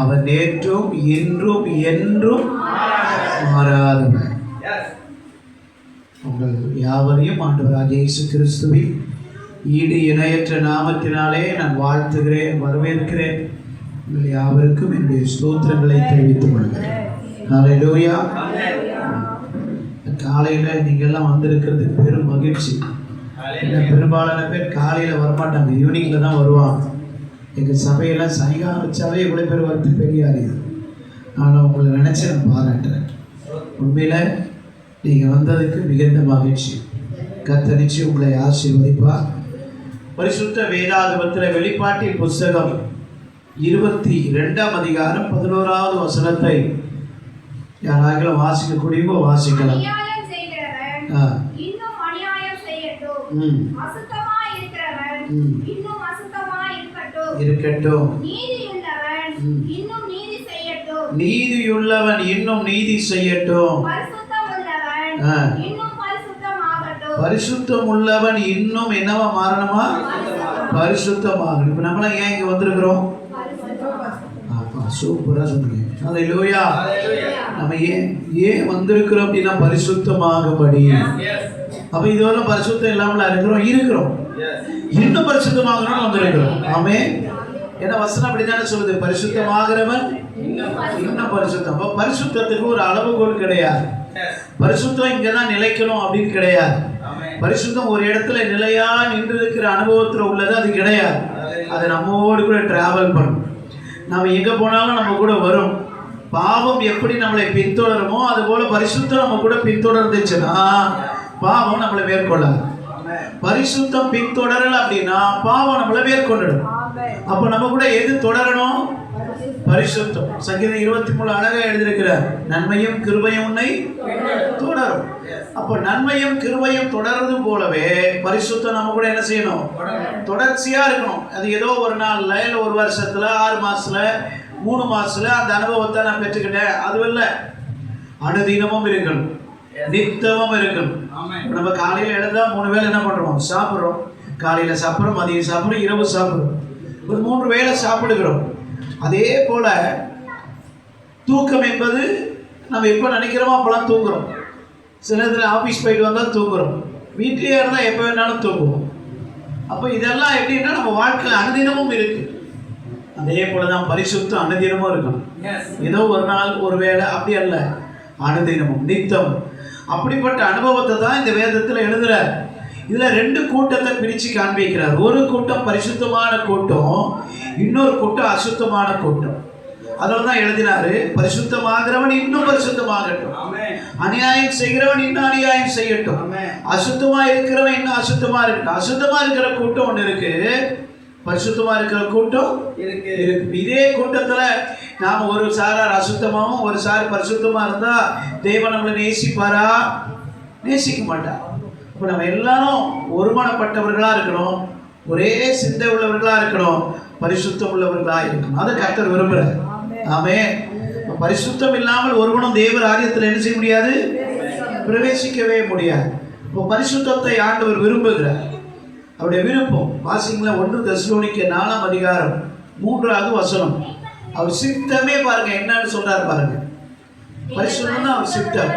அவர் நேற்றும் இன்றும் என்றும் மாறாதவர். உங்கள் யாவரையும் ஆண்டவராகிய இயேசு கிறிஸ்துவின் ஈடு இணையற்ற நாமத்தினாலே நான் வாழ்த்துகிறேன், வரவேற்கிறேன். உங்கள் யாவருக்கும் என்னுடைய ஸ்தோத்திரங்களை தெரிவித்துக் கொள்கிறேன். ஹல்லேலூயா. காலையில் நீங்கள்லாம் வந்திருக்கிறதுக்கு பெரும் மகிழ்ச்சி. பெரும்பாலான பேர் காலையில் வரமாட்டாங்க, ஈவினிங்கில் தான் வருவாங்க. எங்கள் சபையெல்லாம் சாயங்காலம் வச்சாவே இவ்வளோ பேர் வரது பெரிய அறிவு. ஆனால் உங்களை நினச்சி நான் பாராட்டுறேன். உண்மையில் நீங்கள் வந்ததுக்கு மிகுந்த மகிழ்ச்சி. கர்த்தர் நிச்சயம் உங்களை ஆசீர்வதிப்பார். பரிசுத்த வேதாகமத்தில் வெளிப்பாட்டின் புஸ்தகம் 22ஆம் அதிகாரம் 11வது வசனத்தை யாராகிலும் வாசிக்கக்கூடியவோ வாசிக்கலாம். இருக்கட்டும், நீதியுள்ளவன் இன்னும் நீதி செய்யட்டும், பரிசுத்தம் உள்ளவன் இன்னும் என்னவா மாறணுமா? பரிசுத்தமாகணும். இப்ப நம்மளாம் ஏன் இங்க வந்திருக்கிறோம்? சூப்பரா சொன்னீங்க. ஹல்லேலூயா. நம்ம ஏன் வந்திருக்கிறோம் அப்படின்னா பரிசுத்தமாகபடி. அப்ப இதுவரை பரிசுத்தம் இல்லாமல இருக்கிறோம். இன்னும் பரிசுத்தமாகணும்னு வந்திருக்கிறோம். ஆமென். ஏன்னா வசனம் அப்படித்தானே சொல்லுது, பரிசுத்தமாகிறவன் இன்னும் பரிசுத்தம். அப்ப பரிசுத்தத்துக்கு ஒரு அளவுகோல் கிடையாது. பரிசுத்தம் இங்கதான் நிலைக்கணும் அப்படின்னு கிடையாது. பரிசுத்தம் ஒரு இடத்துல நிலையா நின்று இருக்கிற அனுபவத்துல உள்ளது அது கிடையாது. அது நம்மோடு கூட டிராவல் பண்ணும். நம்ம எங்க போனாலும் நம்ம கூட வரும். பாவம் எப்படி நம்மளை பின்தொடருமோ அது போல பரிசுத்தம் நம்ம கூட பின்தொடர்ந்துச்சுன்னா பாவம் நம்மளை மேற்கொள்ளாது. பரிசுத்தம் பின்தொடரல அப்படின்னா பாவம் நம்மளை மேற்கொண்டுடும். அப்ப நம்ம கூட எது தொடரணும்? பரிசுத்தம். சங்கீதம் 23 அழகா எழுதியிருக்கிறார், நன்மையும் கிருபையும் உன்னை தொடரும். அப்ப நன்மையும் கிருபையும் தொடர்றது போலவே பரிசுத்தம் நம்ம கூட என்ன செய்யணும்? தொடர்ச்சியா இருக்கணும். அது ஏதோ ஒரு நாள்ல இல்ல ஒரு வருஷத்துல 6 மாசத்துல 3 மாசத்துல அந்த அனுபவத்தை நான் பெற்றுக்கிட்டேன் அது இல்லை. அனுதினமும் இருக்கணும், நித்தமும் இருக்கணும். நம்ம காலையில எழுந்தா 3 வேளை என்ன பண்றோம்? சாப்பிட்றோம். காலையில சாப்பிட்றோம், மதியம் சாப்பிட்றோம், இரவு சாப்பிட்றோம். ஒரு 3 வேளை சாப்பிடுகிறோம். அதே போல தூக்கம் என்பது நம்ம எப்போ நினைக்கிறோமோ அப்போலாம் தூங்குறோம். சில நேரத்தில் ஆஃபீஸ் போயிட்டு வந்தால் தூங்குறோம், வீட்டிலே இருந்தால் எப்போ வேணாலும் தூங்குவோம். அப்போ இதெல்லாம் எப்படின்னா நம்ம வாழ்க்கையில் அனுதினமும் இருக்கு. அதே போல தான் பரிசுத்தம் அனுதினமும் இருக்கணும். ஏதோ ஒரு நாள் ஒரு வேளை அப்படி அல்ல, அனுதினமும் நித்தம். அப்படிப்பட்ட அனுபவத்தை தான் இந்த வேதத்தில் எழுதுறார். இதுல 2 கூட்டத்தை பிரிச்சு காண்பிக்கிறார். ஒரு கூட்டம் பரிசுத்தமான கூட்டம், இன்னொரு கூட்டம் அசுத்தமான கூட்டம். அதனால்தான் எழுதினாரு, பரிசுத்தமாகிறவன் இன்னும் பரிசுத்தமாகட்டும், அநியாயம் செய்கிறவன் இன்னும் அநியாயம் செய்யட்டும், அசுத்தமா இருக்கிறவன் இன்னும் அசுத்தமா இருக்கட்டும். அசுத்தமா இருக்கிற கூட்டம் ஒண்ணு இருக்கு, பரிசுத்தமா இருக்கிற கூட்டம் இருக்கு. இதே கூட்டத்துல நாம ஒரு சாரார் அசுத்தமாவும் ஒரு சார் பரிசுத்தமா இருந்தா தேவன் நம்மளை நேசிப்பாரா? நேசிக்க மாட்டார். இப்போ நம்ம எல்லாரும் ஒருமனப்பட்டவர்களா இருக்கணும், ஒரே சிந்தை உள்ளவர்களா இருக்கணும், பரிசுத்தம் உள்ளவர்களா இருக்கணும். அதை கர்த்தர் விரும்புகிறார். ஆமென். பரிசுத்தம் இல்லாமல் ஒருவனும் தேவ ராஜ்யத்தில் என்ன செய்ய முடியாது? பிரவேசிக்கவே முடியாது. இப்போ பரிசுத்தத்தை ஆண்டவர் விரும்புகிறார். அவருடைய விருப்பம் வாசிங்களா 1 தெசலோனிக்கேயர் 4ஆம் அதிகாரம் 3வது வசனம். அவர் சித்தமே பாருங்க என்னன்னு சொல்றாரு பாருங்க. பரிசுத்தம் தான் அவர் சித்தம்.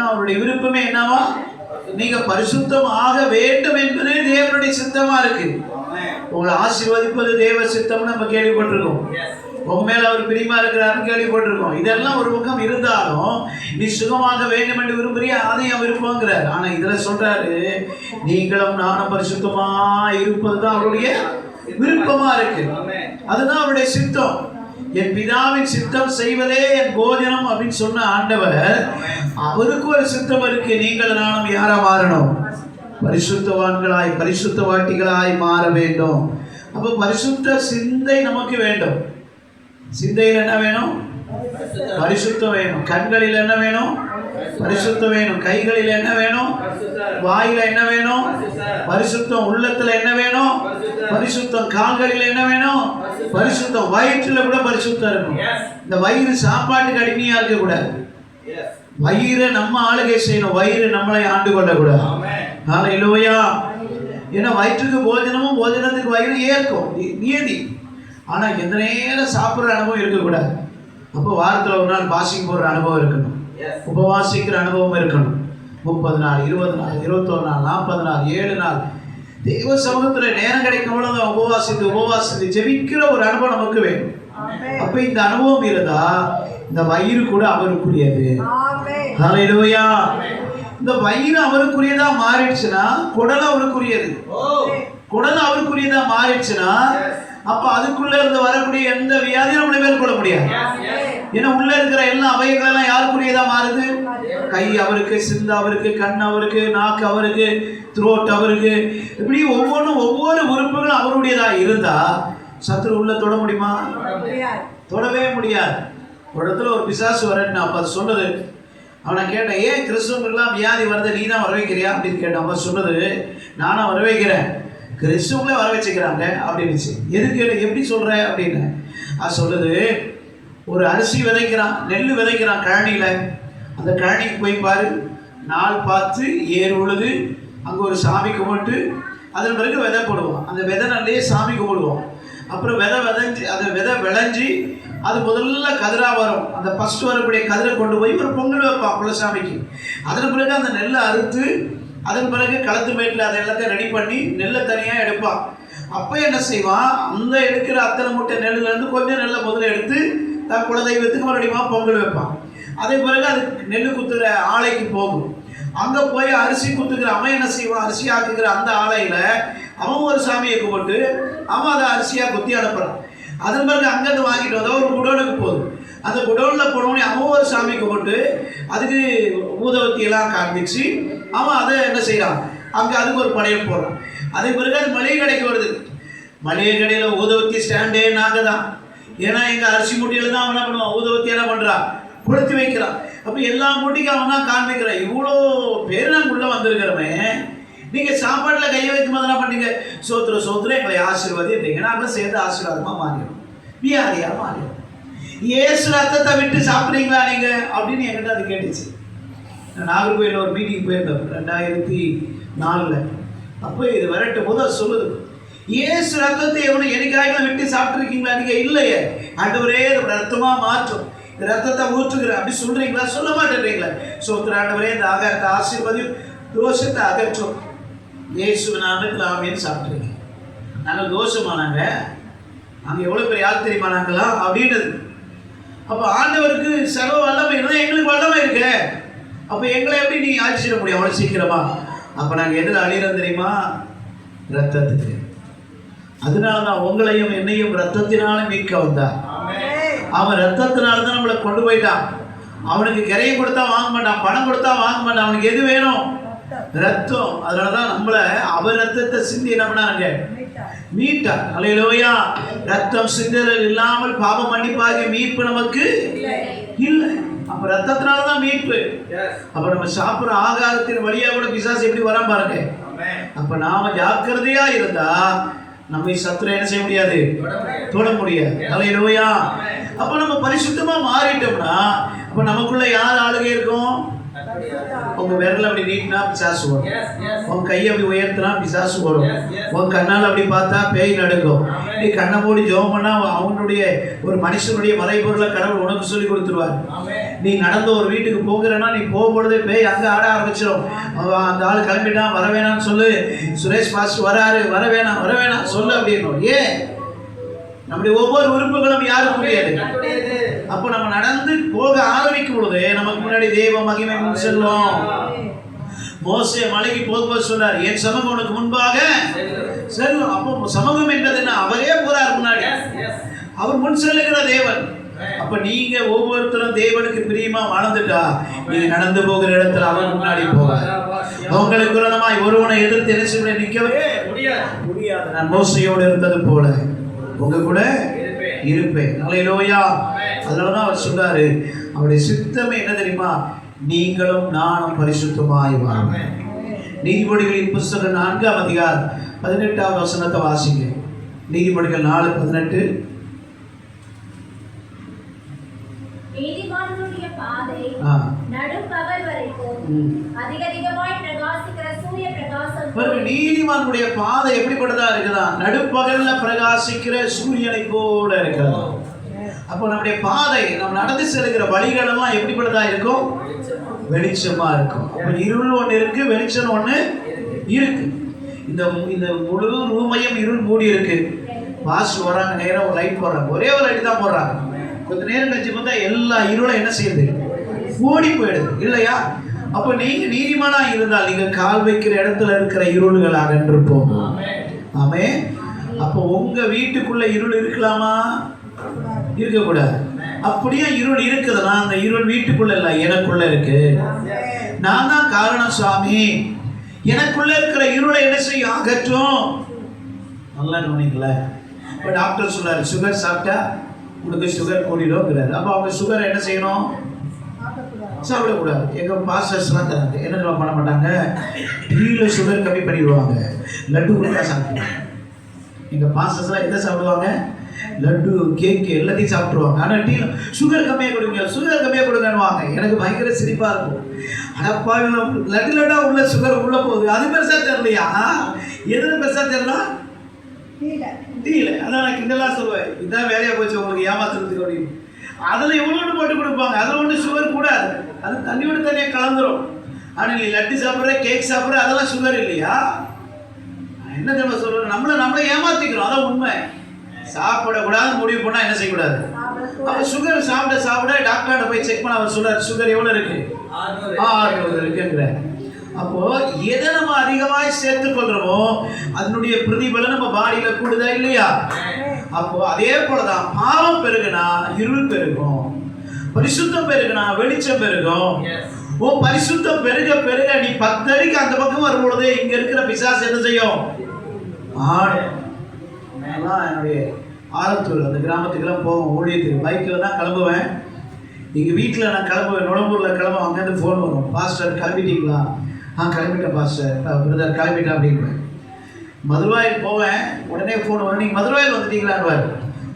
அவருடைய விருப்பமே என்னவா? நீங்க பரிசுத்தம் ஆக வேண்டும் என்பது தேவனுடைய சித்தமா இருக்கு. உங்களை ஆசீர்வதிப்பது தேவ சித்தம் நம்ம கேள்விப்பட்டிருக்கோம். உங்க மேல அவர் பிரியமா இருக்கிறாருன்னு கேள்விப்பட்டிருக்கோம். இதெல்லாம் ஒரு பக்கம் இருந்தாலும் நீ சுகமாக வேண்டும் என்று விரும்புறியா? அதையும் விருப்பங்கிறார். ஆனா இதுல சொல்றாரு, நீங்களும் நானும் பரிசுத்தமா இருப்பதுதான் அவருடைய விருப்பமா இருக்கு. அதுதான் அவருடைய சித்தம். என் பிதாவின் சித்தம் செய்வதே என் போஜனம் அப்படின்னு சொன்ன ஆண்டவர், அவருக்கு ஒரு சித்தம் இருக்கு. நீங்கள் நானும் யாரா மாறணும்? பரிசுத்தவான்களாய் பரிசுத்தவாட்டிகளாய் மாற வேண்டும். அப்ப பரிசுத்த சிந்தை நமக்கு வேண்டும். சிந்தையில் என்ன வேணும்? பரிசுத்தம் வேணும். கண்களில் என்ன வேணும்? பரிசுத்தம் வேணும். கைகளில் என்ன வேணும்? வாயில என்ன வேணும்? பரிசுத்தம். உள்ளத்துல என்ன வேணும்? பரிசுத்தம். கால்களில் என்ன வேணும்? பரிசுத்தம். வயிற்றுல கூட பரிசுத்தம் இருக்கும். இந்த வயிறு சாப்பாட்டுக்கு அடிமையா இருக்க கூடாது. வயிறு நம்ம ஆளுகை செய்யணும். வயிறு நம்மளை ஆண்டு கொள்ள கூடாது. ஹல்லேலூயா. ஏன்னா வயிற்றுக்கு போஜனமும் போஜனத்துக்கு வயிறு ஏற்கும், நியதி. ஆனால் எந்த நேரம் சாப்பிட்ற அனுபவம் இருக்கக்கூடாது. அப்போ வாரத்தில் ஒரு நாள் பாசிங் போடுற அனுபவம் இருக்கணும், உபவாசிக்கிற அனுபவம் இருக்கணும். 30 நாள், 20 நாள், 21 நாள், 40 நாள், 7 நாள் தேவ சமூகத்தில் நேரம் கிடைக்கும் பொழுது உபவாசித்து ஜெபிக்கிற ஒரு அனுபவம் நமக்கு வேணும். அப்ப இந்த அனுபவம் இருந்தா இந்த வயிறு கூட அவருக்குரியது. ஹல்லேலூயா. இந்த வயிறு அவருக்குரியதா மாறிடுச்சுன்னா குடல் அவருக்குரியது. குடல் அவருக்குரியதா மாறிடுச்சுன்னா அப்ப அதுக்குள்ள இருந்து வரக்கூடிய எந்த வியாதியும் நம்மளை மேற்கொள்ள முடியாது. ஏன்னா உள்ள இருக்கிற எல்லா அவயங்கள் எல்லாம் யாருக்குரியதா மாறுது? கை அவருக்கு, சிந்து அவருக்கு, கண் அவருக்கு, நாக்கு அவருக்கு, த்ரோட் அவருக்கு. இப்படி ஒவ்வொன்றும் ஒவ்வொரு உறுப்புகளும் அவருடையதா இருந்தா சத்துரு உள்ள தொட முடியுமா? தொடவே முடியாது. ஒரு இடத்துல ஒரு பிசாசு வரேன்னு அப்ப அது சொன்னது, அவனை கேட்டேன், ஏன் கிறிஸ்துவங்களுக்கெல்லாம் வியாதி வருது, நீ தான் வர வைக்கிறியா அப்படின்னு கேட்டேன். அவன் சொன்னது, நானும் வர வைக்கிறேன், கிறிஸ்துவங்களே வர வச்சுக்கிறாங்க அப்படின்னுச்சு. எதுக்கு, எப்படி சொல்ற அப்படின்னு. அது சொல்லுது, ஒரு அரிசி விதைக்கிறான், நெல் விதைக்கிறான் கழனியில். அந்த கழனிக்கு போய் பாரு, நாள் பார்த்து ஏர் உழுது அங்கே ஒரு சாமி கும்பிட்டு அதன் பிறகு விதை போடுவோம். அந்த விதை நல்லே சாமி கும்பிடுவோம். அப்புறம் விதை விதைஞ்சி அந்த விதை விளைஞ்சி அது முதல்ல கதிரா வரும். அந்த ஃபஸ்ட்டு வரக்கூடிய கதிரை கொண்டு போய் ஒரு பொங்கல் வைப்பான் குலசாமிக்கு. அதன் பிறகு அந்த நெல்லை அறுத்து அதன் பிறகு களத்து மேட்டில் அதை எல்லாத்தையும் ரெடி பண்ணி நெல்லை தனியாக எடுப்பான். அப்போ என்ன செய்வான், அந்த எடுக்கிற அத்தனை மூட்டை நெல்லுலேருந்து கொஞ்சம் நெல்லை முதல்ல எடுத்து தான் குலதெய்வத்துக்கு மறுபடியும் பொங்கல் வைப்பான். அதே பிறகு அது நெல் குத்துகிற ஆலைக்கு போகும். அங்கே போய் அரிசி குத்துக்கிற அவன் என்ன செய்வான், அரிசி ஆக்குக்கிற அந்த ஆலையில் அவன் ஒரு சாமியை கும்பிட்டு அவன் அதை அரிசியாக குத்தி அனுப்புகிறான். அதன் பிறகு அங்கேருந்து வாங்கிட்டு வந்தால் ஒரு குடோனுக்கு போகுது. அந்த குடோனில் போனோடனே அவன் ஒரு சாமி கும்பிட்டு அதுக்கு ஊதவத்தியெல்லாம் காண்பிச்சு அவன் அதை என்ன செய்கிறான், அங்கே அதுக்கு ஒரு படையல் போடுறான். அதே பிறகு அது மளிகை கடைக்கு வருது. மளிகை கடையில் ஊதவத்தி ஸ்டாண்டே நாங்கள் தான். ஏன்னா எங்கள் அரிசி மூட்டையில் தான் அவன் என்ன பண்ணுவான், ஊதவத்தி என்ன பண்ணுறான், கொளுத்தி வைக்கிறான். அப்போ எல்லா மூட்டைக்கும் அவன் தான் காண்பிக்கிறான், இவ்வளோ பேர் நாங்கள் உள்ளே வந்திருக்கிறோமே, நீங்கள் சாப்பாட்டில் கையை வைக்கும் போது என்ன பண்ணீங்க, சோத்திரம் எங்களை ஆசீர்வாதிங்க, நாங்களும் சேர்ந்து ஆசீர்வாதமாக மாறிடும், வியாதியாக மாறிடும். ஏசு ரத்தத்தை விட்டு சாப்பிட்றீங்களா நீங்கள் அப்படின்னு என்கிட்ட அது கேட்டுச்சு. நாகர்கோயிலில் ஒரு மீட்டிங் போயிருந்தோம் 2004. அப்போ இது விரட்டும் போது அது சொல்லுது, ஏசு ரத்தத்தை எவனும் எனக்காக விட்டு சாப்பிட்ருக்கீங்களா நீங்கள்? இல்லையே ஆண்டவரே, இது ரத்தமாக மாற்றும், இந்த ரத்தத்தை ஊற்றுக்கிறேன் அப்படி சொல்கிறீங்களா? சொல்ல மாட்டேன்றீங்களா? சோத்திர ஆண்டவரே, இந்த ஆகாரத்தை ஆசீர்வதியும், தோஷத்தை அகற்றும், இயேசுவின் நாமத்தில் ஆமென். சாப்பிட்ருக்கீங்க. நாங்கள் தோஷமானாங்க, நாங்கள் எவ்வளோ பெரிய ஆள் தெரியுமா நாங்களாம் அப்படின்றது. அப்போ ஆண்டவருக்கு சர்வ வல்லமை இருந்தால் எங்களுக்கு வல்லமை இருக்கு. அப்போ எங்களை எப்படி நீங்கள் ஆட்சியிட முடியும் அவ்வளோ சீக்கிரமா? அப்போ நாங்கள் எதில் அழிகிறோம் தெரியுமா? ரத்தத்துக்கு. அதனால தான் உங்களையும் என்னையும் ரத்தத்தினாலும் மீட்க வந்தார். அவன் ரத்தத்தினால தான் நம்மளை கொண்டு போயிட்டான். அவனுக்கு கிரையை கொடுத்தா வாங்க மாட்டான், பணம் கொடுத்தா வாங்க மாட்டான், அவனுக்கு எது வேணும்? ரத்தம். அதனால தான் நம்மளை அவர் ரத்தத்தை சிந்தி என்ன பண்ணாங்க, மீட்டார். அல்லேலூயா. ரத்தம் சிந்தல் இல்லாமல் பாவ மன்னிப்பாகிய மீட்பு நமக்கு இல்லை. அப்ப ரத்தத்தினால தான் மீட்பு. அப்ப நம்ம சாப்பிட்ற ஆகாரத்தின் வழியா கூட பிசாசு எப்படி வர பாருங்க. அப்ப நாம ஜாக்கிரதையா இருந்தா நம்மை சத்துரு என்ன செய்ய முடியாது, தொட முடியாது. அல்லேலூயா. அப்ப நம்ம பரிசுத்தமா மாறிட்டோம்னா அப்ப நமக்குள்ள யார் ஆளுகை இருக்கும்? உங்க விரல் அப்படி நீட்டினா பிசாசு வரும், உன் கையை அப்படி உயர்த்தினா பிசாசு வரும், உன் கண்ணால் அப்படி பார்த்தா பேய் நடுங்கும். நீ கண்ணை மூடி ஜெபம் பண்ணா அவனுடைய ஒரு மனுஷனுடைய மறைபொருளை கடவுள் உனக்கு சொல்லி கொடுத்துருவார். நீ நடந்து ஒரு வீட்டுக்கு போகிறேன்னா நீ போகும்பொழுதே பேய் அங்கே ஆட ஆரம்பிச்சிடும். அந்த ஆள் கிளம்பிட்டான், வர வேணான்னு சொல்லு, சுரேஷ் பாஸ்டர் வராரு, வர வேணாம் சொல்லு அப்படின்னு. ஏன்? நம்முடைய ஒவ்வொரு உறுப்புகளும் யாருக்குரியது. அப்போ நம்ம நடந்து போக ஆரம்பிக்கும் பொழுது நமக்கு முன்னாடி தெய்வ மகிமை முன் செல்லும். மோசே மலைக்கு போகும்போது சொல்றார், என் சமூகம் உனக்கு முன்பாக செல்லும். அப்போ சமூகம் என்பது என்ன? அவரே போறார் முன்னாடி, அவர் முன் செல்லுகிற தேவன். அப்ப நீங்க ஒவ்வொருத்தரும் தேவனுக்கு பிரியமா வாழ்ந்துட்டா நீங்க நடந்து போகிற இடத்துல அவர் முன்னாடி போவார். உங்களுக்கு குரணமாய் ஒருவனை எதிர்த்து என்ன செய்ய நிற்கவே முடியாது. நான் மோசையோடு இருந்தது போல உங்க கூட இருப்பேன். அல்லேலூயா. அதனாலதான் அவர் சொல்றாரு, அவருடைய சித்தமே என்ன தெரியுமா? நீங்களும் நானும் பரிசுத்தமாய் வாழ்வோம். நீதிமொழிகளின் புஸ்தகம் 4ஆம் அதிகாரம் 18வது வசனத்தை வாசிங்க. நீதிமொழிகள் 4:18. நீதிமானுடைய பாதை நடுப்பகல் வரைக்கும் அதிகமாய் பிரகாசிக்கிற சூரிய பிரகாசம் நீதிமானுடைய பாதை எப்படிப்பட்டதா இருக்குதா? நடுப்பகல்ல பிரகாசிக்கிற சூரியனை போல இருக்கிறது. அப்போ நம்முடைய பாதை, நம்ம நடந்து செல்கிற வழிகள் எல்லாம் எப்படிப்பட்டதா இருக்கும்? வெளிச்சமா இருக்கும். அப்ப இருள் ஒன்று இருக்கு, வெளிச்சம் ஒன்று இருக்கு. இந்த முழு ரூமையும் இருள் மூடி இருக்கு. பாஸ்ட் வராங்க, நேரம் ஒரு லைட் போடுறாங்க, ஒரே ஒரு லைட் தான் போடுறாங்க. கொஞ்ச நேரம் கழிச்சு பார்த்தா எல்லா இருளும் என்ன செய்யுது? மூடி போயிடுது இல்லையா? அப்போ நீங்க நீதிமானா இருந்தால் நீங்க கால் வைக்கிற இடத்துல இருக்கிற இருள்கள் அகன்று போகும். ஆமே. அப்போ உங்க வீட்டுக்குள்ள இருள் இருக்கலாமா? இருக்கக்கூடாது. அப்படியே இருள் இருக்குதுன்னா அந்த இருள் வீட்டுக்குள்ள இல்லை, எனக்குள்ள இருக்கு. நான் தான் காரணம் சுவாமி. எனக்குள்ள இருக்கிற இருளை என்ன செய்யும்? அகற்றும். நல்லா கவனிக்கல. இப்போ டாக்டர் சொல்றாரு, சுகர் சாப்பிட்டா உனக்கு சுகர் கூடிடும்ங்கிறாரு. அப்போ அவங்க சுகர் என்ன செய்யணும்? சாப்பிடக்கூடாது. எங்கள் பாஸ்டர்ஸ்லாம் தராங்க, என்ன பண்ண மாட்டாங்க? டீயில் சுகர் கம்மி பண்ணிடுவாங்க, லட்டு கொடுத்தா சாப்பிடுவாங்க. எங்கள் பாஸ்டர்ஸ்லாம் எதை சாப்பிடுவாங்க? லட்டு, கேக்கு எல்லாத்தையும் சாப்பிட்ருவாங்க. ஆனால் டீயில் சுகர் கம்மியாக கொடுங்க, சுகர் கம்மியாக கொடுங்கன்னுவாங்க. எனக்கு பயங்கர சிரிப்பாக இருக்கும். அடப்பா, லட்டாக உள்ள சுகர் உள்ளே போகுது, அது பெருசாக தெரியலையா? எதுவும் பெருசாக தெரியலாம்? டீயில். அதான் நான் கிண்டலாம் சொல்லுவேன், இதுதான் வேலையாக போச்சு உங்களுக்கு ஏமாத்துறதுக்கு அப்படின்னு. அதில் எவ்வளோ போட்டு கொடுப்பாங்க, அதில் ஒன்றும் சுகர் கூடாது, அது தண்ணியோட தனியாக கலந்துரும். ஆனால் நீ லட்டு சாப்பிட்ற, கேக் சாப்பிட்ற, அதெல்லாம் சுகர் இல்லையா? என்ன தெரியுமா சொல்கிறேன்? நம்மளை ஏமாற்றிக்கிறோம், அதான் உண்மை. சாப்பிடக்கூடாது முடிவு பண்ணால் என்ன செய்யக்கூடாது? அப்போ சுகர் சாப்பிட டாக்டர்கிட்ட போய் செக் பண்ண அவர் சொல்கிறார், சுகர் எவ்வளோ இருக்குது? 600 இருக்குங்கிற. அப்போ எதை நம்ம அதிகமாக சேர்த்துக்கொள்றோமோ அதனுடைய பிரதிபலன் நம்ம பாடியில கூடுதா இல்லையா? அப்போ அதே போலதான் பாவம் பெருகுனா இருள் பெருகும், பரிசுத்தம் பெருகுனா வெளிச்சம் பெருகும். ஓ, பரிசுத்தம் பெருக பெருக நீ 10 அடிக்கு அந்த பக்கம் வரும்பொழுது இங்க இருக்கிற பிசாசு என்ன செய்யும்? என்னுடைய ஆலத்தூர் அந்த கிராமத்துக்கெல்லாம் போவோம், ஊழியத்துக்கு பைக்கில் தான் கிளம்புவேன். எங்கள் வீட்டில் நான் கிளம்புவேன், நுழம்பூரில் கிளம்ப, அங்கேருந்து ஃபோன் வரும், பாஸ்டர் கிளம்பிட்டீங்களா? கிளம்பிட்டேன் பாஸ்டர், பிரதர் கிளம்பிட்டேன் அப்படின்னு. மதுரவாயில் போவேன், உடனே ஃபோன் வரும், நீங்கள் மதுரவாயில் வந்துட்டீங்களான்னு.